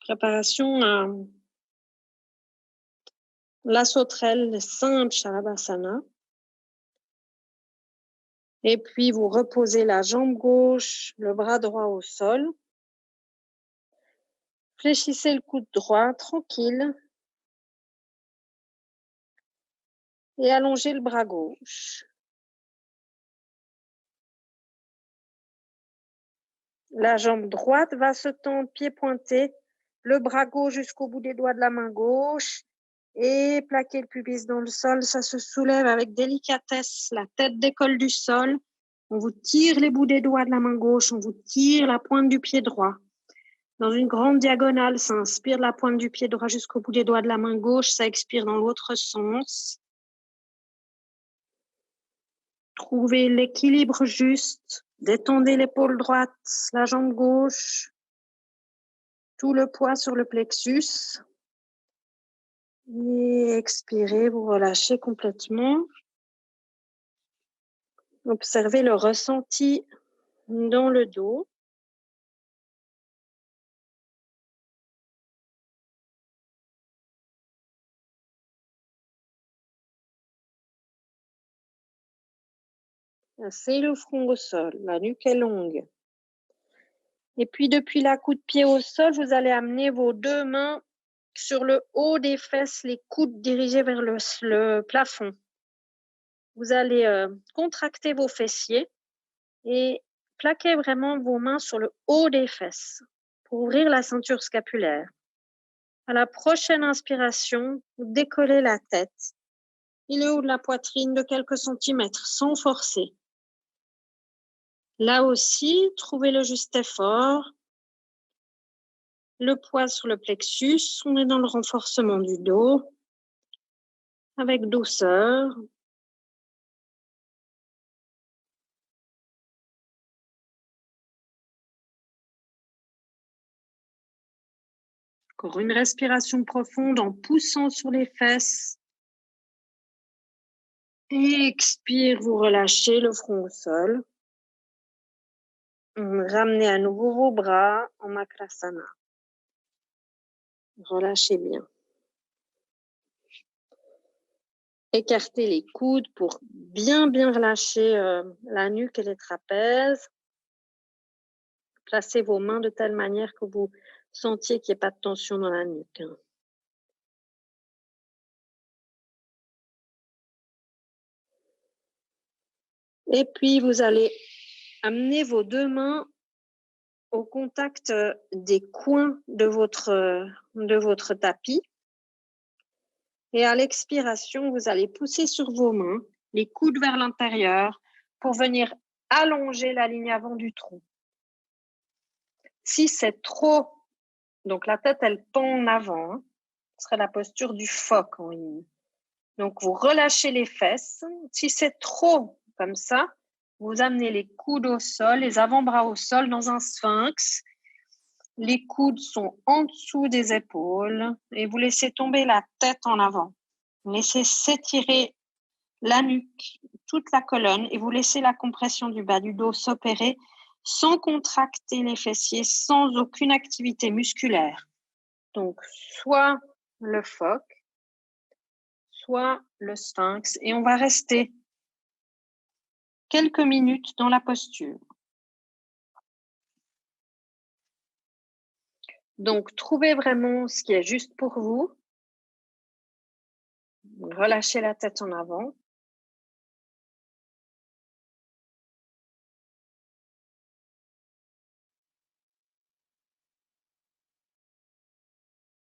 Préparation à la sauterelle simple Shavasana. Et puis, vous reposez la jambe gauche, le bras droit au sol. Fléchissez le coude droit, tranquille. Et allongez le bras gauche. La jambe droite va se tendre, pied pointé, le bras gauche jusqu'au bout des doigts de la main gauche et plaquez le pubis dans le sol. Ça se soulève avec délicatesse, la tête décolle du sol. On vous tire les bouts des doigts de la main gauche, on vous tire la pointe du pied droit. Dans une grande diagonale, ça inspire de la pointe du pied droit jusqu'au bout des doigts de la main gauche, ça expire dans l'autre sens. Trouvez l'équilibre juste. Détendez l'épaule droite, la jambe gauche. Tout le poids sur le plexus. Et expirez, vous relâchez complètement. Observez le ressenti dans le dos. Placez le front au sol, la nuque est longue. Et puis depuis la coup de pied au sol, vous allez amener vos deux mains sur le haut des fesses, les coudes dirigés vers le plafond. Vous allez contracter vos fessiers et plaquer vraiment vos mains sur le haut des fesses pour ouvrir la ceinture scapulaire. À la prochaine inspiration, vous décollez la tête et le haut de la poitrine de quelques centimètres sans forcer. Là aussi, trouvez le juste effort. Le poids sur le plexus, on est dans le renforcement du dos avec douceur. Encore une respiration profonde en poussant sur les fesses. Et expire, vous relâchez le front au sol. Ramenez à nouveau vos bras en Makrasana. Relâchez bien. Écartez les coudes pour bien relâcher la nuque et les trapèzes. Placez vos mains de telle manière que vous sentiez qu'il n'y ait pas de tension dans la nuque. Et puis, vous allez amener vos deux mains au contact des coins de votre tapis. Et à l'expiration, vous allez pousser sur vos mains, les coudes vers l'intérieur, pour venir allonger la ligne avant du tronc. Si c'est trop, donc la tête, elle pend en avant, ce serait la posture du phoque en ligne. Donc, vous relâchez les fesses. Si c'est trop comme ça, vous amenez les coudes au sol, les avant-bras au sol dans un sphinx. Les coudes sont en dessous des épaules et vous laissez tomber la tête en avant. Vous laissez s'étirer la nuque, toute la colonne et vous laissez la compression du bas du dos s'opérer sans contracter les fessiers, sans aucune activité musculaire. Donc, soit le phoque, soit le sphinx et on va rester quelques minutes dans la posture. Donc, trouvez vraiment ce qui est juste pour vous. Relâchez la tête en avant.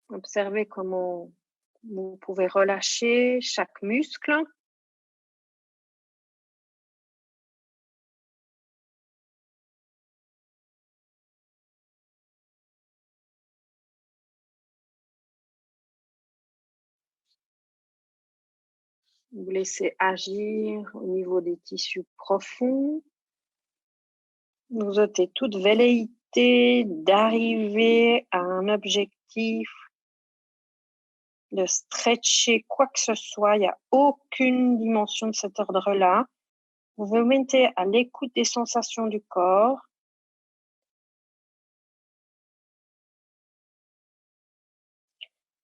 Observez comment vous pouvez relâcher chaque muscle. Vous laissez agir au niveau des tissus profonds. Vous ôtez toute velléité d'arriver à un objectif, de stretcher quoi que ce soit. Il n'y a aucune dimension de cet ordre-là. Vous vous mettez à l'écoute des sensations du corps.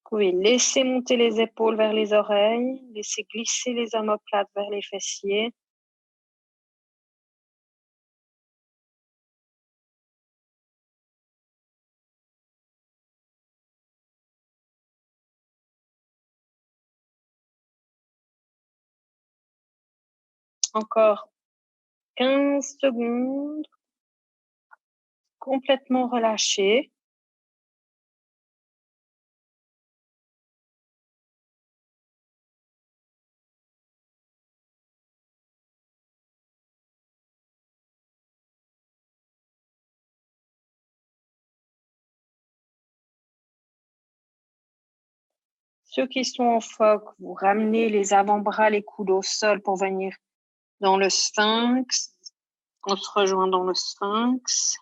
Vous pouvez laisser monter les épaules vers les oreilles, laisser glisser les omoplates vers les fessiers. Encore 15 secondes. Complètement relâché. Ceux qui sont en phoque, vous ramenez les avant-bras, les coudes au sol pour venir dans le sphinx. On se rejoint dans le sphinx.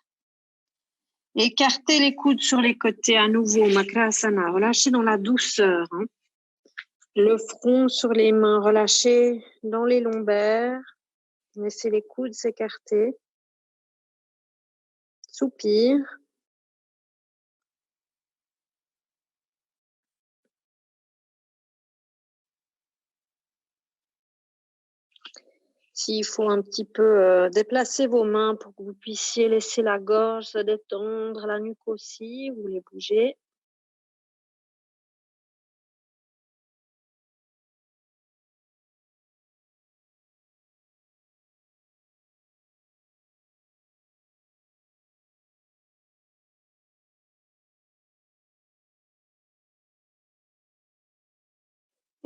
Écartez les coudes sur les côtés à nouveau, Makrasana. Relâchez dans la douceur. Le front sur les mains, relâchez dans les lombaires. Laissez les coudes s'écarter. Soupir. S'il faut un petit peu déplacer vos mains pour que vous puissiez laisser la gorge se détendre, la nuque aussi, vous les bougez.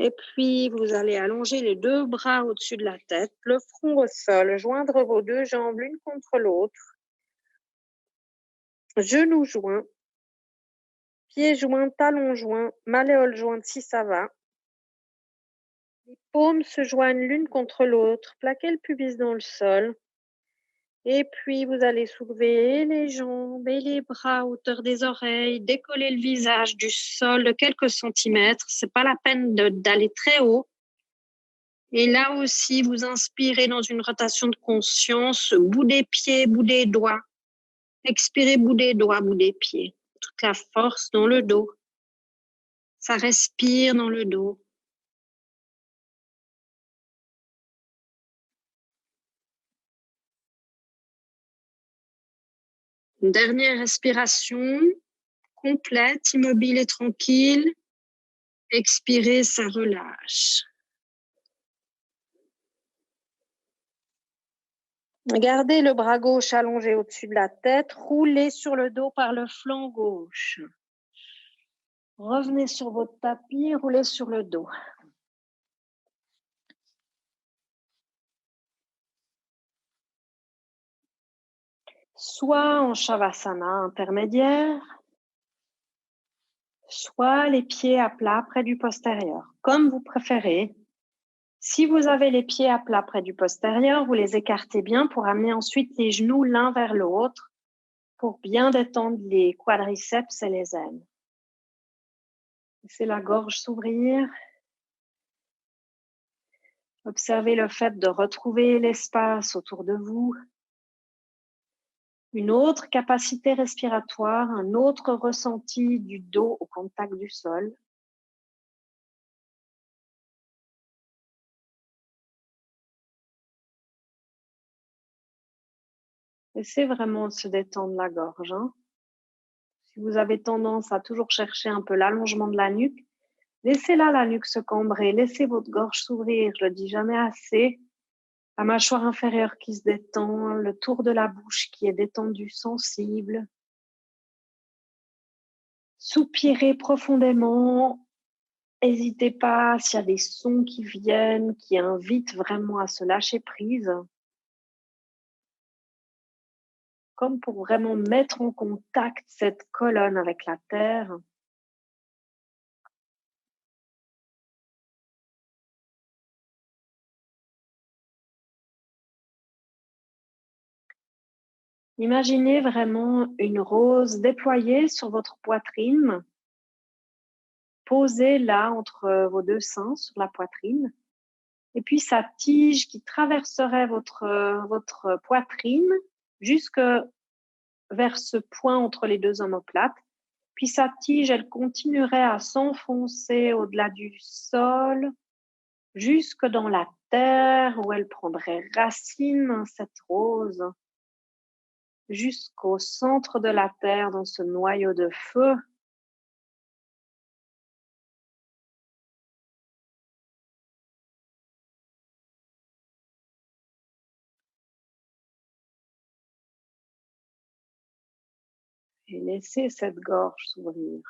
Et puis, vous allez allonger les deux bras au-dessus de la tête, le front au sol, joindre vos deux jambes l'une contre l'autre, genoux joints, pieds joints, talons joints, malléoles jointes si ça va. Les paumes se joignent l'une contre l'autre, plaquez le pubis dans le sol. Et puis, vous allez soulever les jambes et les bras à hauteur des oreilles, décoller le visage du sol de quelques centimètres. C'est pas la peine d'aller très haut. Et là aussi, vous inspirez dans une rotation de conscience, bout des pieds, bout des doigts. Expirez, bout des doigts, bout des pieds. Toute la force dans le dos. Ça respire dans le dos. Une dernière respiration complète, immobile et tranquille. Expirez, ça relâche. Gardez le bras gauche allongé au-dessus de la tête, roulez sur le dos par le flanc gauche. Revenez sur votre tapis, roulez sur le dos. Soit en Shavasana intermédiaire, soit les pieds à plat près du postérieur, comme vous préférez. Si vous avez les pieds à plat près du postérieur, vous les écartez bien pour amener ensuite les genoux l'un vers l'autre pour bien détendre les quadriceps et les ailes. Laissez la gorge s'ouvrir. Observez le fait de retrouver l'espace autour de vous. Une autre capacité respiratoire, un autre ressenti du dos au contact du sol. Laissez vraiment se détendre la gorge. Si vous avez tendance à toujours chercher un peu l'allongement de la nuque, laissez-la la nuque se cambrer, laissez votre gorge s'ouvrir, je le dis jamais assez. La mâchoire inférieure qui se détend, le tour de la bouche qui est détendu, sensible. Soupirez profondément. N'hésitez pas s'il y a des sons qui viennent, qui invitent vraiment à se lâcher prise. Comme pour vraiment mettre en contact cette colonne avec la terre. Imaginez vraiment une rose déployée sur votre poitrine, posée là entre vos deux seins sur la poitrine. Et puis sa tige qui traverserait votre poitrine jusque vers ce point entre les deux omoplates. Puis sa tige, elle continuerait à s'enfoncer au-delà du sol, jusque dans la terre où elle prendrait racine, cette rose, jusqu'au centre de la terre, dans ce noyau de feu. Et laissez cette gorge s'ouvrir.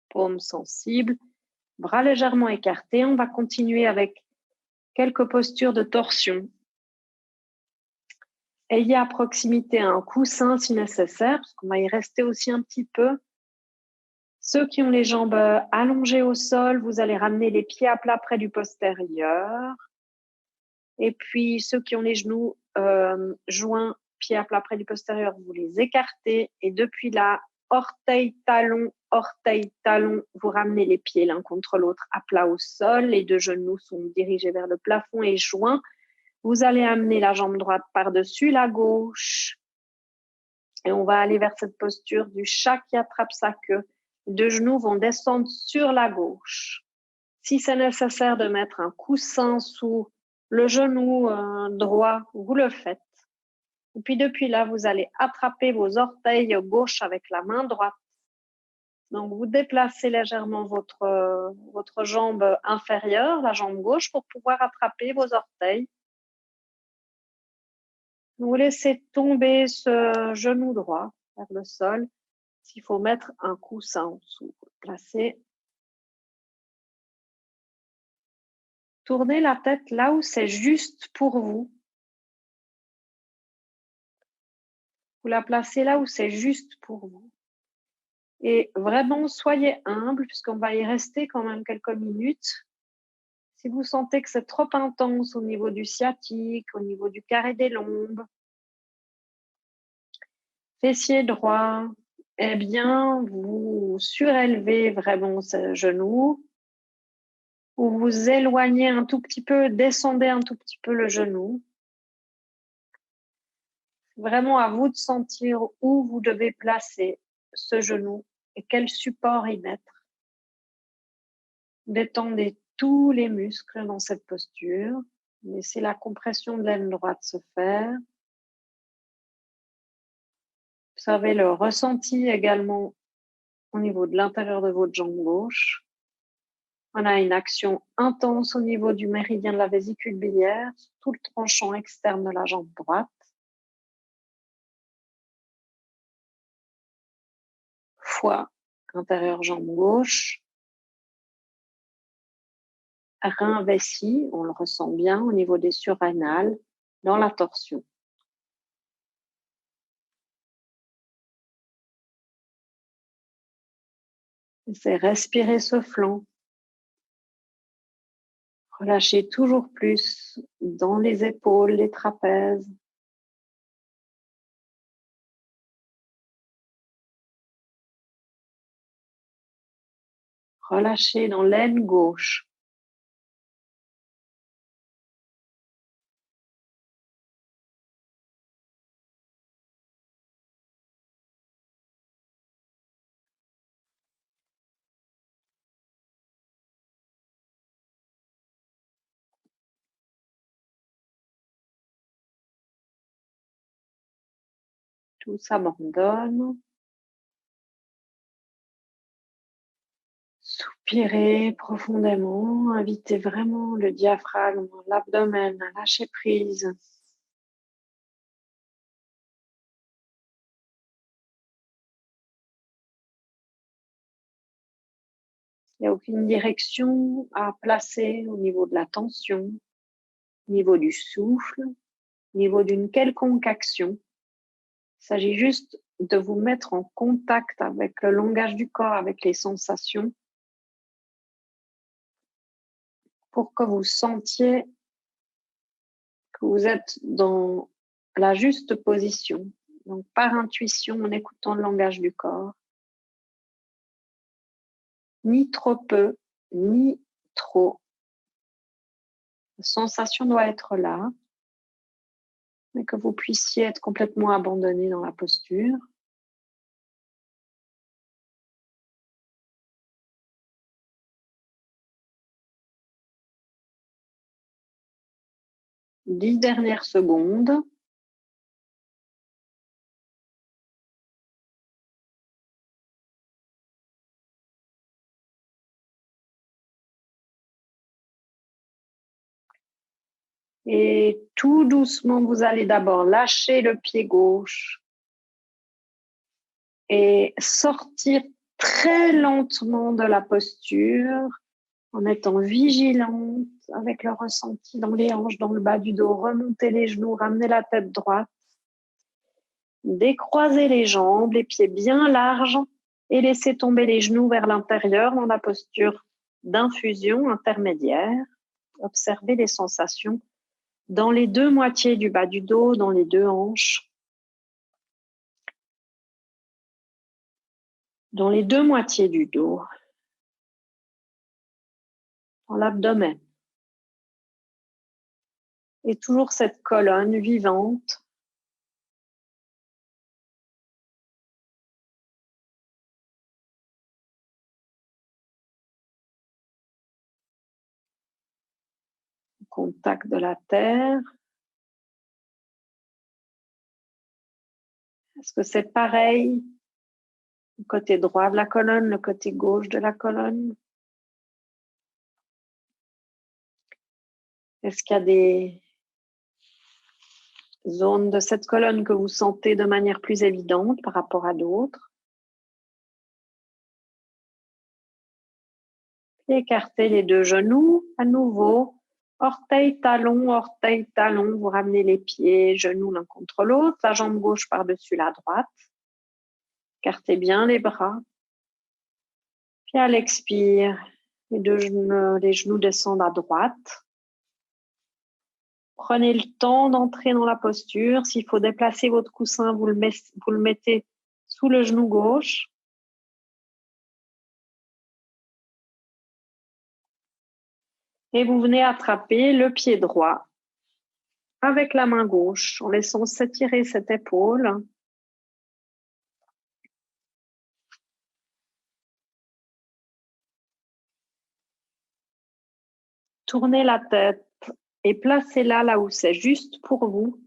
Paumes sensibles, bras légèrement écartés. On va continuer avec quelques postures de torsion. Ayez à proximité un coussin si nécessaire, parce qu'on va y rester aussi un petit peu. Ceux qui ont les jambes allongées au sol, vous allez ramener les pieds à plat près du postérieur. Et puis, ceux qui ont les genoux joints, pieds à plat près du postérieur, vous les écartez. Et depuis là, orteil, talon, vous ramenez les pieds l'un contre l'autre à plat au sol. Les deux genoux sont dirigés vers le plafond et joints. Vous allez amener la jambe droite par-dessus la gauche. Et on va aller vers cette posture du chat qui attrape sa queue. Les deux genoux vont descendre sur la gauche. Si c'est nécessaire de mettre un coussin sous le genou droit, vous le faites. Et puis depuis là, vous allez attraper vos orteils gauche avec la main droite. Donc vous déplacez légèrement votre jambe inférieure, la jambe gauche, pour pouvoir attraper vos orteils. Vous laissez tomber ce genou droit vers le sol. S'il faut mettre un coussin en dessous, placez. Tournez la tête là où c'est juste pour vous. Vous la placez là où c'est juste pour vous. Et vraiment, soyez humble, puisqu'on va y rester quand même quelques minutes. Si vous sentez que c'est trop intense au niveau du sciatique, au niveau du carré des lombes, fessier droit, eh bien, vous surélevez vraiment ce genou, ou vous éloignez un tout petit peu, descendez un tout petit peu le genou. Vraiment à vous de sentir où vous devez placer ce genou et quel support y mettre. Détendez tous les muscles dans cette posture. Laissez la compression de l'aine droite se faire. Observez le ressenti également au niveau de l'intérieur de votre jambe gauche. On a une action intense au niveau du méridien de la vésicule biliaire, tout le tranchant externe de la jambe droite. Foie, intérieur jambe gauche. Rein, vessie, on le ressent bien au niveau des surrénales, dans la torsion. C'est respirer ce flanc. Relâchez toujours plus dans les épaules, les trapèzes. Relâchez dans l'aine gauche. Tout s'abandonne. Soupirez profondément. Invitez vraiment le diaphragme, l'abdomen à lâcher prise. Il n'y a aucune direction à placer au niveau de la tension, au niveau du souffle, au niveau d'une quelconque action. Il s'agit juste de vous mettre en contact avec le langage du corps, avec les sensations, pour que vous sentiez que vous êtes dans la juste position. Donc, par intuition, en écoutant le langage du corps. Ni trop peu, ni trop. La sensation doit être là, mais que vous puissiez être complètement abandonné dans la posture. Dix dernières secondes. Et tout doucement, vous allez d'abord lâcher le pied gauche et sortir très lentement de la posture en étant vigilante avec le ressenti dans les hanches, dans le bas du dos. Remontez les genoux, ramenez la tête droite. Décroisez les jambes, les pieds bien larges et laissez tomber les genoux vers l'intérieur dans la posture d'infusion intermédiaire. Observez les sensations dans les deux moitiés du bas du dos, dans les deux hanches, dans les deux moitiés du dos, dans l'abdomen. Et toujours cette colonne vivante. Contact de la terre. Est-ce que c'est pareil? Le côté droit de la colonne, le côté gauche de la colonne? Est-ce qu'il y a des zones de cette colonne que vous sentez de manière plus évidente par rapport à d'autres? Écartez les deux genoux à nouveau. Orteil, talon, vous ramenez les pieds, genoux l'un contre l'autre, la jambe gauche par-dessus la droite. Écartez bien les bras. Puis à l'expire, les genoux descendent à droite. Prenez le temps d'entrer dans la posture. S'il faut déplacer votre coussin, vous le mettez sous le genou gauche. Et vous venez attraper le pied droit avec la main gauche en laissant s'étirer cette épaule. Tournez la tête et placez-la là où c'est juste pour vous.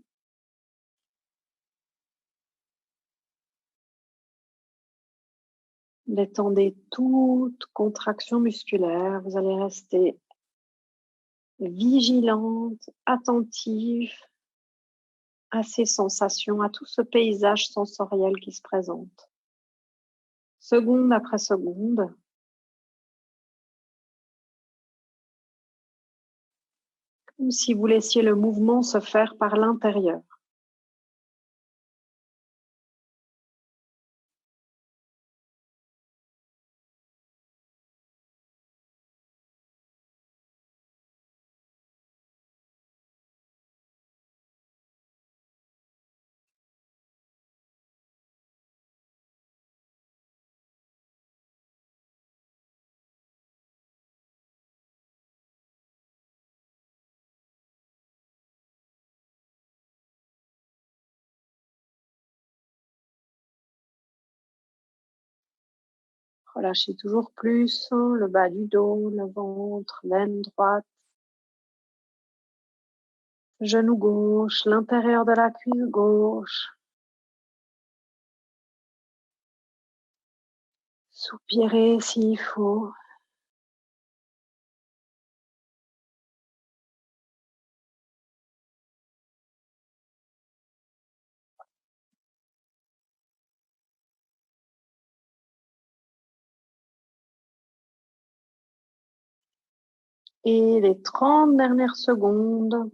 Détendez toute contraction musculaire. Vous allez rester vigilante, attentive à ces sensations, à tout ce paysage sensoriel qui se présente. Seconde après seconde. Comme si vous laissiez le mouvement se faire par l'intérieur. Relâchez toujours plus le bas du dos, le ventre, l'aine droite, genou gauche, l'intérieur de la cuisse gauche. Soupirez s'il faut. Et les 30 dernières secondes.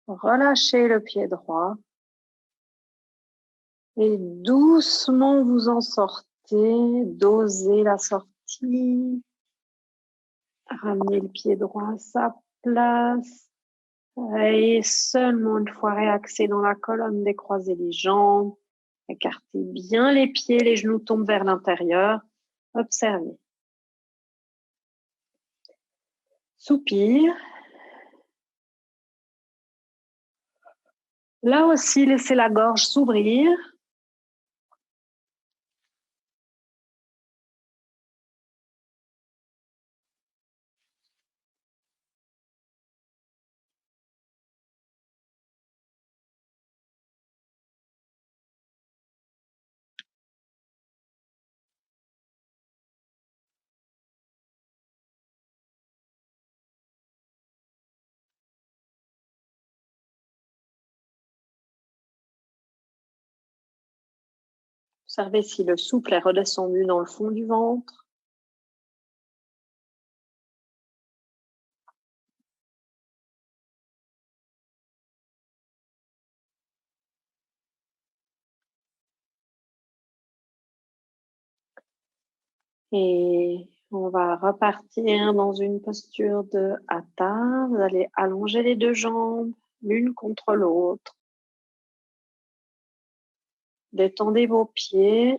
Relâchez le pied droit. Et doucement vous en sortez. Dosez la sortie. Ramenez le pied droit à sa place. Et seulement une fois réaxé dans la colonne, décroisez les jambes. Écartez bien les pieds, les genoux tombent vers l'intérieur. Observez. Soupir. Là aussi, laissez la gorge s'ouvrir. Observez si le souffle est redescendu dans le fond du ventre. Et on va repartir dans une posture de Hatha. Vous allez allonger les deux jambes l'une contre l'autre. Détendez vos pieds.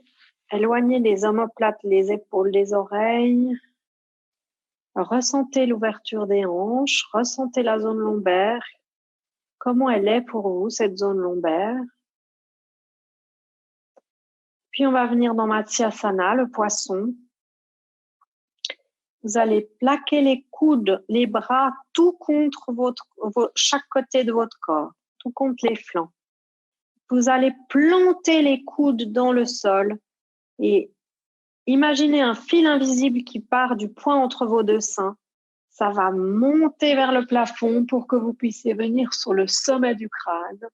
Éloignez les omoplates, les épaules des oreilles. Ressentez l'ouverture des hanches. Ressentez la zone lombaire. Comment elle est pour vous, cette zone lombaire? Puis on va venir dans Matsyasana, le poisson. Vous allez plaquer les coudes, les bras, tout contre chaque côté de votre corps, tout contre les flancs. Vous allez planter les coudes dans le sol et imaginez un fil invisible qui part du point entre vos deux seins. Ça va monter vers le plafond pour que vous puissiez venir sur le sommet du crâne.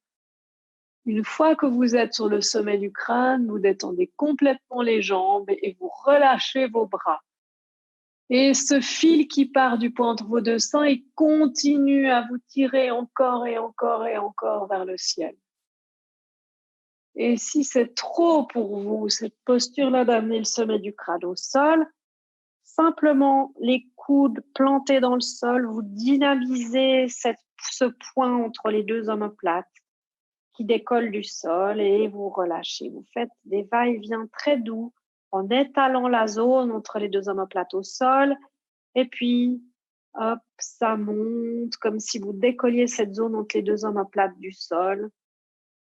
Une fois que vous êtes sur le sommet du crâne, vous détendez complètement les jambes et vous relâchez vos bras. Et ce fil qui part du point entre vos deux seins, il continue à vous tirer encore et encore et encore vers le ciel. Et si c'est trop pour vous, cette posture-là d'amener le sommet du crâne au sol, simplement les coudes plantés dans le sol, vous dynamisez ce point entre les deux omoplates qui décolle du sol et vous relâchez. Vous faites des va-et-vient très doux en étalant la zone entre les deux omoplates au sol. Et puis, hop, ça monte comme si vous décolliez cette zone entre les deux omoplates du sol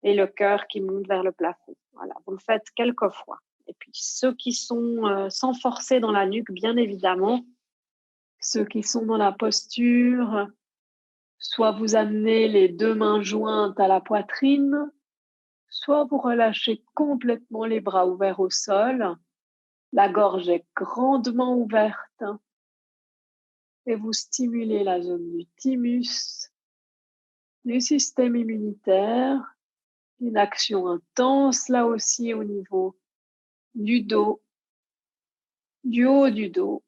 et le cœur qui monte vers le plafond. Voilà, vous le faites quelques fois. Et puis, ceux qui sont sans forcer dans la nuque, bien évidemment, ceux qui sont dans la posture, soit vous amenez les deux mains jointes à la poitrine, soit vous relâchez complètement les bras ouverts au sol. La gorge est grandement ouverte. Et vous stimulez la zone du thymus, du système immunitaire, une action intense là aussi au niveau du dos, du haut du dos,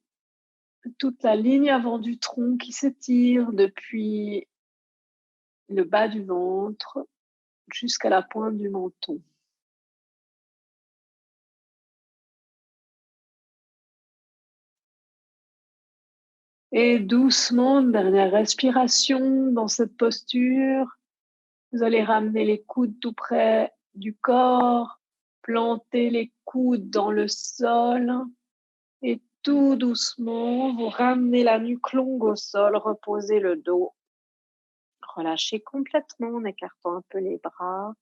toute la ligne avant du tronc qui s'étire depuis le bas du ventre jusqu'à la pointe du menton. Et doucement, une dernière respiration dans cette posture. Vous allez ramener les coudes tout près du corps, planter les coudes dans le sol et tout doucement, vous ramenez la nuque longue au sol, reposez le dos. Relâchez complètement en écartant un peu les bras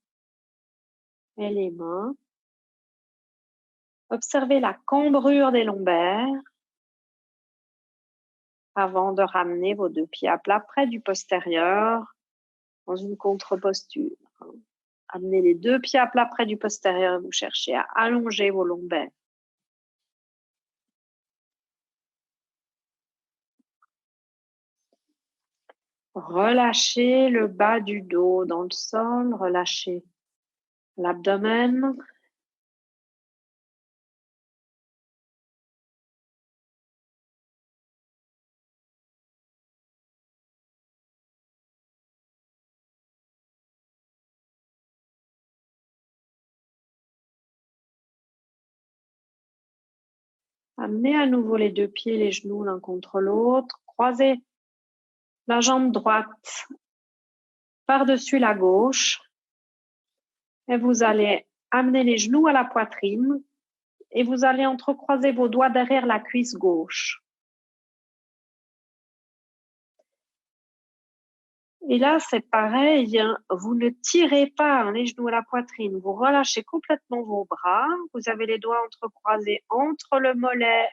et les mains. Observez la cambrure des lombaires avant de ramener vos deux pieds à plat près du postérieur dans une contre-posture. Amenez les deux pieds à plat près du postérieur et vous cherchez à allonger vos lombaires. Relâchez le bas du dos dans le sol, relâchez l'abdomen. Amenez à nouveau les deux pieds, les genoux l'un contre l'autre. Croisez la jambe droite par-dessus la gauche. Et vous allez amener les genoux à la poitrine. Et vous allez entrecroiser vos doigts derrière la cuisse gauche. Et là, c'est pareil, hein, vous ne tirez pas les genoux à la poitrine, vous relâchez complètement vos bras, vous avez les doigts entrecroisés entre le mollet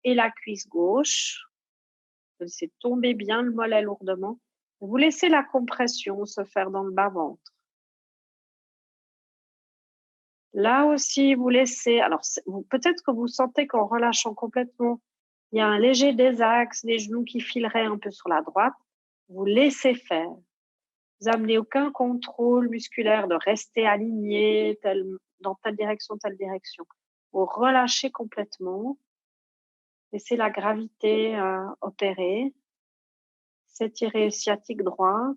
et la cuisse gauche, vous laissez tomber bien le mollet lourdement, vous laissez la compression se faire dans le bas-ventre. Là aussi, vous laissez, alors peut-être que vous sentez qu'en relâchant complètement, il y a un léger désaxe, des genoux qui fileraient un peu sur la droite, vous laissez faire. Vous n'amenez aucun contrôle musculaire de rester aligné dans telle direction, telle direction. Vous relâchez complètement. Laissez la gravité opérer. S'étirer sciatique droit.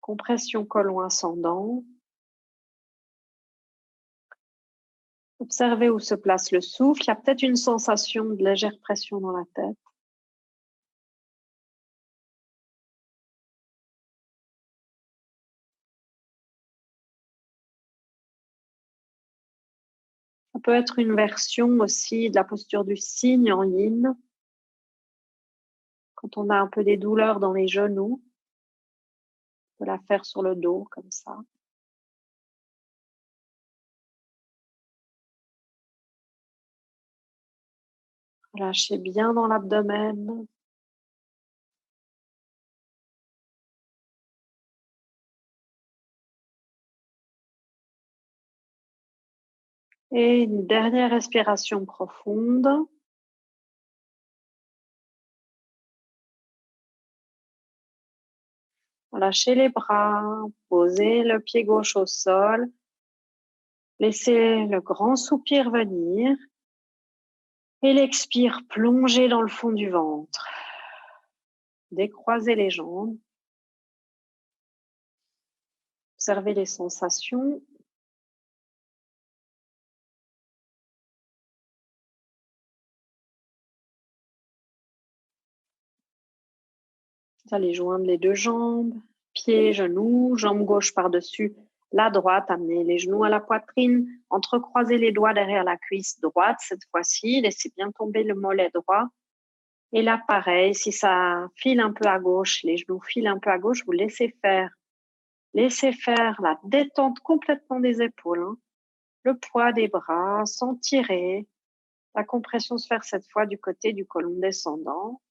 Compression côlon ascendant. Observez où se place le souffle. Il y a peut-être une sensation de légère pression dans la tête. Ça peut être une version aussi de la posture du cygne en yin. Quand on a un peu des douleurs dans les genoux, on peut la faire sur le dos comme ça. Relâchez bien dans l'abdomen. Et une dernière respiration profonde. Lâchez les bras, posez le pied gauche au sol. Laissez le grand soupir venir. Et l'expire, plongez dans le fond du ventre. Décroisez les jambes. Observez les sensations. Vous allez joindre les deux jambes, pieds, genoux, jambe gauche par-dessus la droite. Amenez les genoux à la poitrine. Entrecroisez les doigts derrière la cuisse droite cette fois-ci. Laissez bien tomber le mollet droit. Et là, pareil, si ça file un peu à gauche, les genoux filent un peu à gauche, vous laissez faire. Laissez faire la détente complètement des épaules, hein. Le poids des bras sans tirer. La compression se faire cette fois du côté du côlon descendant.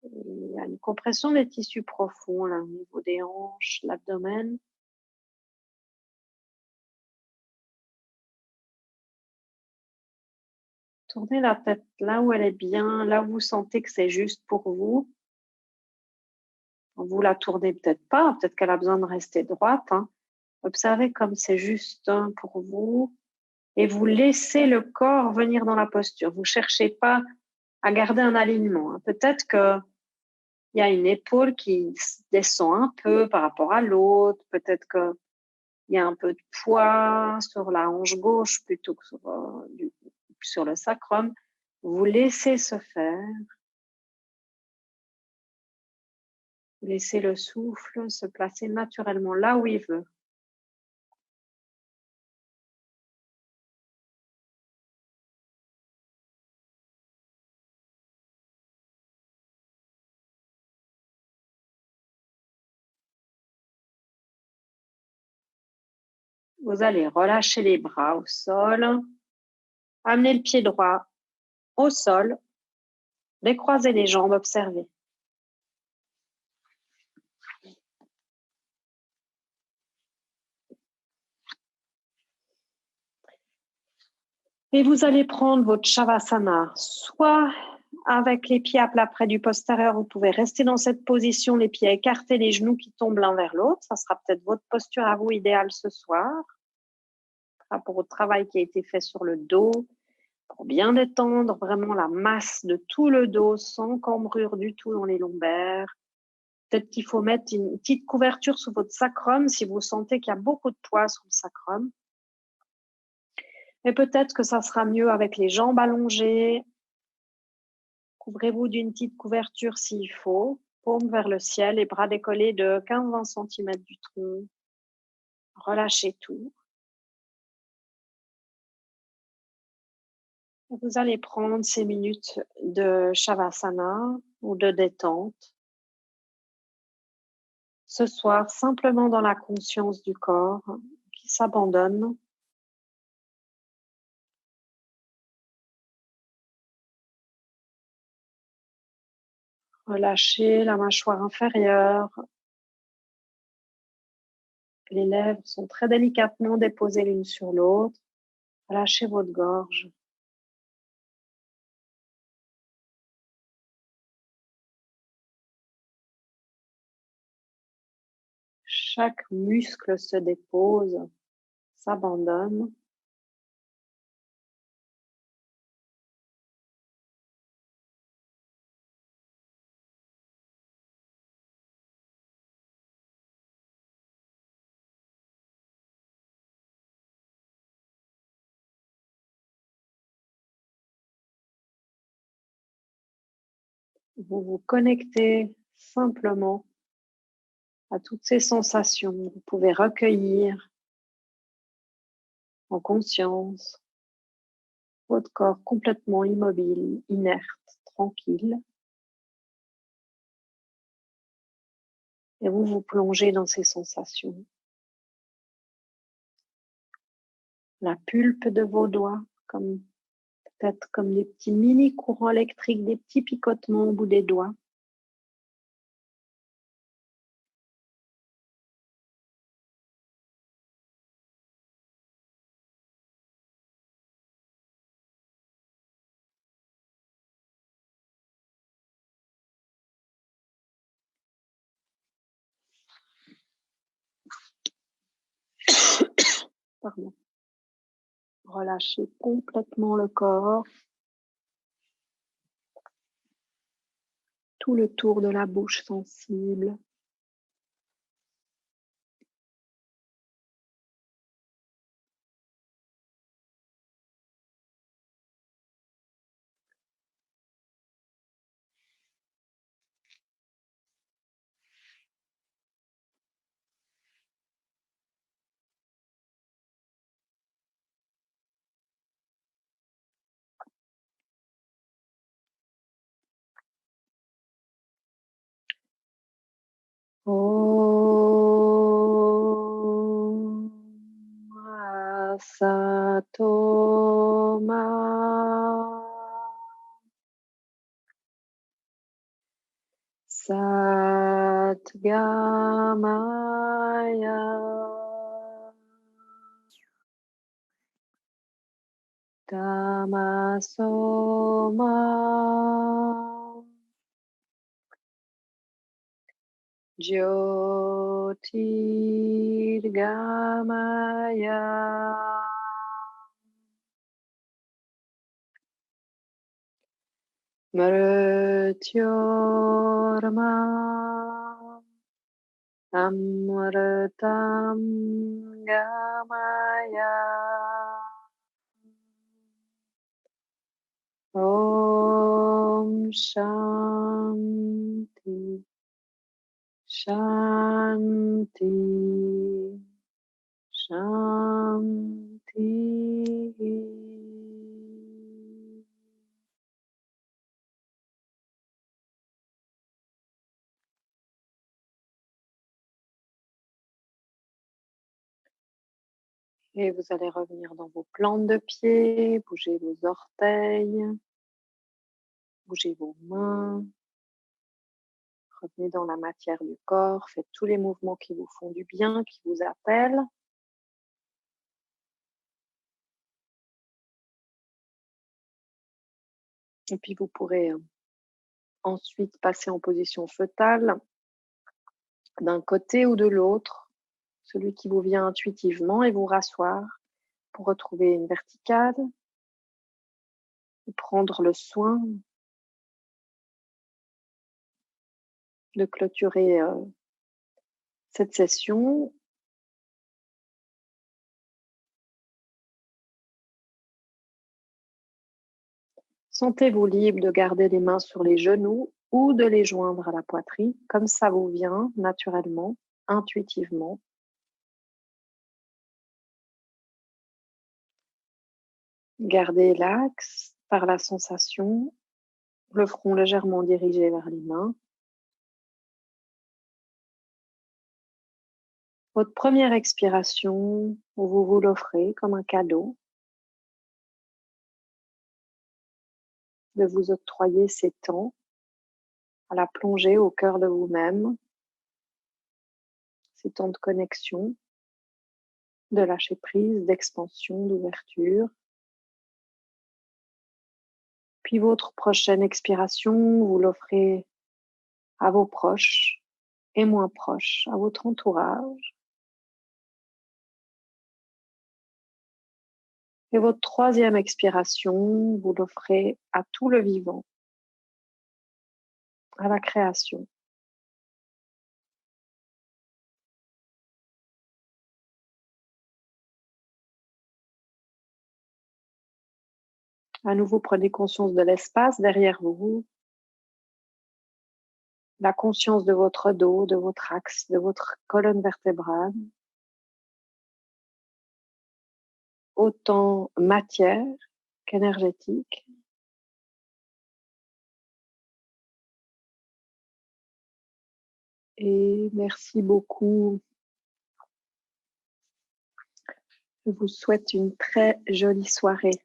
Il y a une compression des tissus profonds là, au niveau des hanches, l'abdomen. Tournez la tête là où elle est bien, là où vous sentez que c'est juste pour vous. Vous la tournez peut-être pas, peut-être qu'elle a besoin de rester droite, hein. Observez comme c'est juste pour vous. Et vous laissez le corps venir dans la posture. Vous ne cherchez pas à garder un alignement, hein. Peut-être qu'il y a une épaule qui descend un peu par rapport à l'autre. Peut-être qu'il y a un peu de poids sur la hanche gauche plutôt que sur le sacrum. Vous laissez se faire. Vous laissez le souffle se placer naturellement là où il veut. Vous allez relâcher les bras au sol. Amenez le pied droit au sol. Décroisez les jambes, observez. Et vous allez prendre votre Shavasana, soit avec les pieds à plat près du postérieur, vous pouvez rester dans cette position, les pieds écartés, les genoux qui tombent l'un vers l'autre. Ça sera peut-être votre posture à vous idéale ce soir, par rapport au travail qui a été fait sur le dos, pour bien détendre vraiment la masse de tout le dos, sans cambrure du tout dans les lombaires. Peut-être qu'il faut mettre une petite couverture sous votre sacrum si vous sentez qu'il y a beaucoup de poids sur le sacrum. Mais peut-être que ça sera mieux avec les jambes allongées. Couvrez-vous d'une petite couverture s'il faut. Paume vers le ciel et bras décollés de 15-20 cm du tronc. Relâchez tout. Vous allez prendre ces minutes de Shavasana ou de détente. Ce soir, simplement dans la conscience du corps qui s'abandonne. Relâchez la mâchoire inférieure. Les lèvres sont très délicatement déposées l'une sur l'autre. Relâchez votre gorge. Chaque muscle se dépose, s'abandonne. Vous vous connectez simplement à toutes ces sensations. Vous pouvez recueillir en conscience votre corps complètement immobile, inerte, tranquille. Et vous vous plongez dans ces sensations. La pulpe de vos doigts, peut-être comme des petits mini courants électriques, des petits picotements au bout des doigts. Pardon. Relâchez complètement le corps. Tout le tour de la bouche sensible. Om Asato Ma Satgamaya Tamaso Ma Jyotirgamaya Mrityorma Amritam Gamaya Om Shanti Shanti Shanti. Et vous allez revenir dans vos plantes de pied, bougez vos orteils, bougez vos mains. Revenez dans la matière du corps, faites tous les mouvements qui vous font du bien, qui vous appellent. Et puis vous pourrez ensuite passer en position fœtale d'un côté ou de l'autre, celui qui vous vient intuitivement, et vous rasseoir pour retrouver une verticale et prendre le soin de clôturer cette session. Sentez-vous libre de garder les mains sur les genoux ou de les joindre à la poitrine, comme ça vous vient naturellement, intuitivement. Gardez l'axe par la sensation Le front légèrement dirigé vers les mains. Votre première expiration, vous vous l'offrez comme un cadeau, de vous octroyer ces temps à la plongée au cœur de vous-même, ces temps de connexion, de lâcher prise, d'expansion, d'ouverture. Puis votre prochaine expiration, vous l'offrez à vos proches et moins proches, à votre entourage. Et votre troisième expiration, vous l'offrez à tout le vivant, à la création. À nouveau, prenez conscience de l'espace derrière vous, la conscience de votre dos, de votre axe, de votre colonne vertébrale. Autant matière qu'énergétique. Et merci beaucoup. Je vous souhaite une très jolie soirée.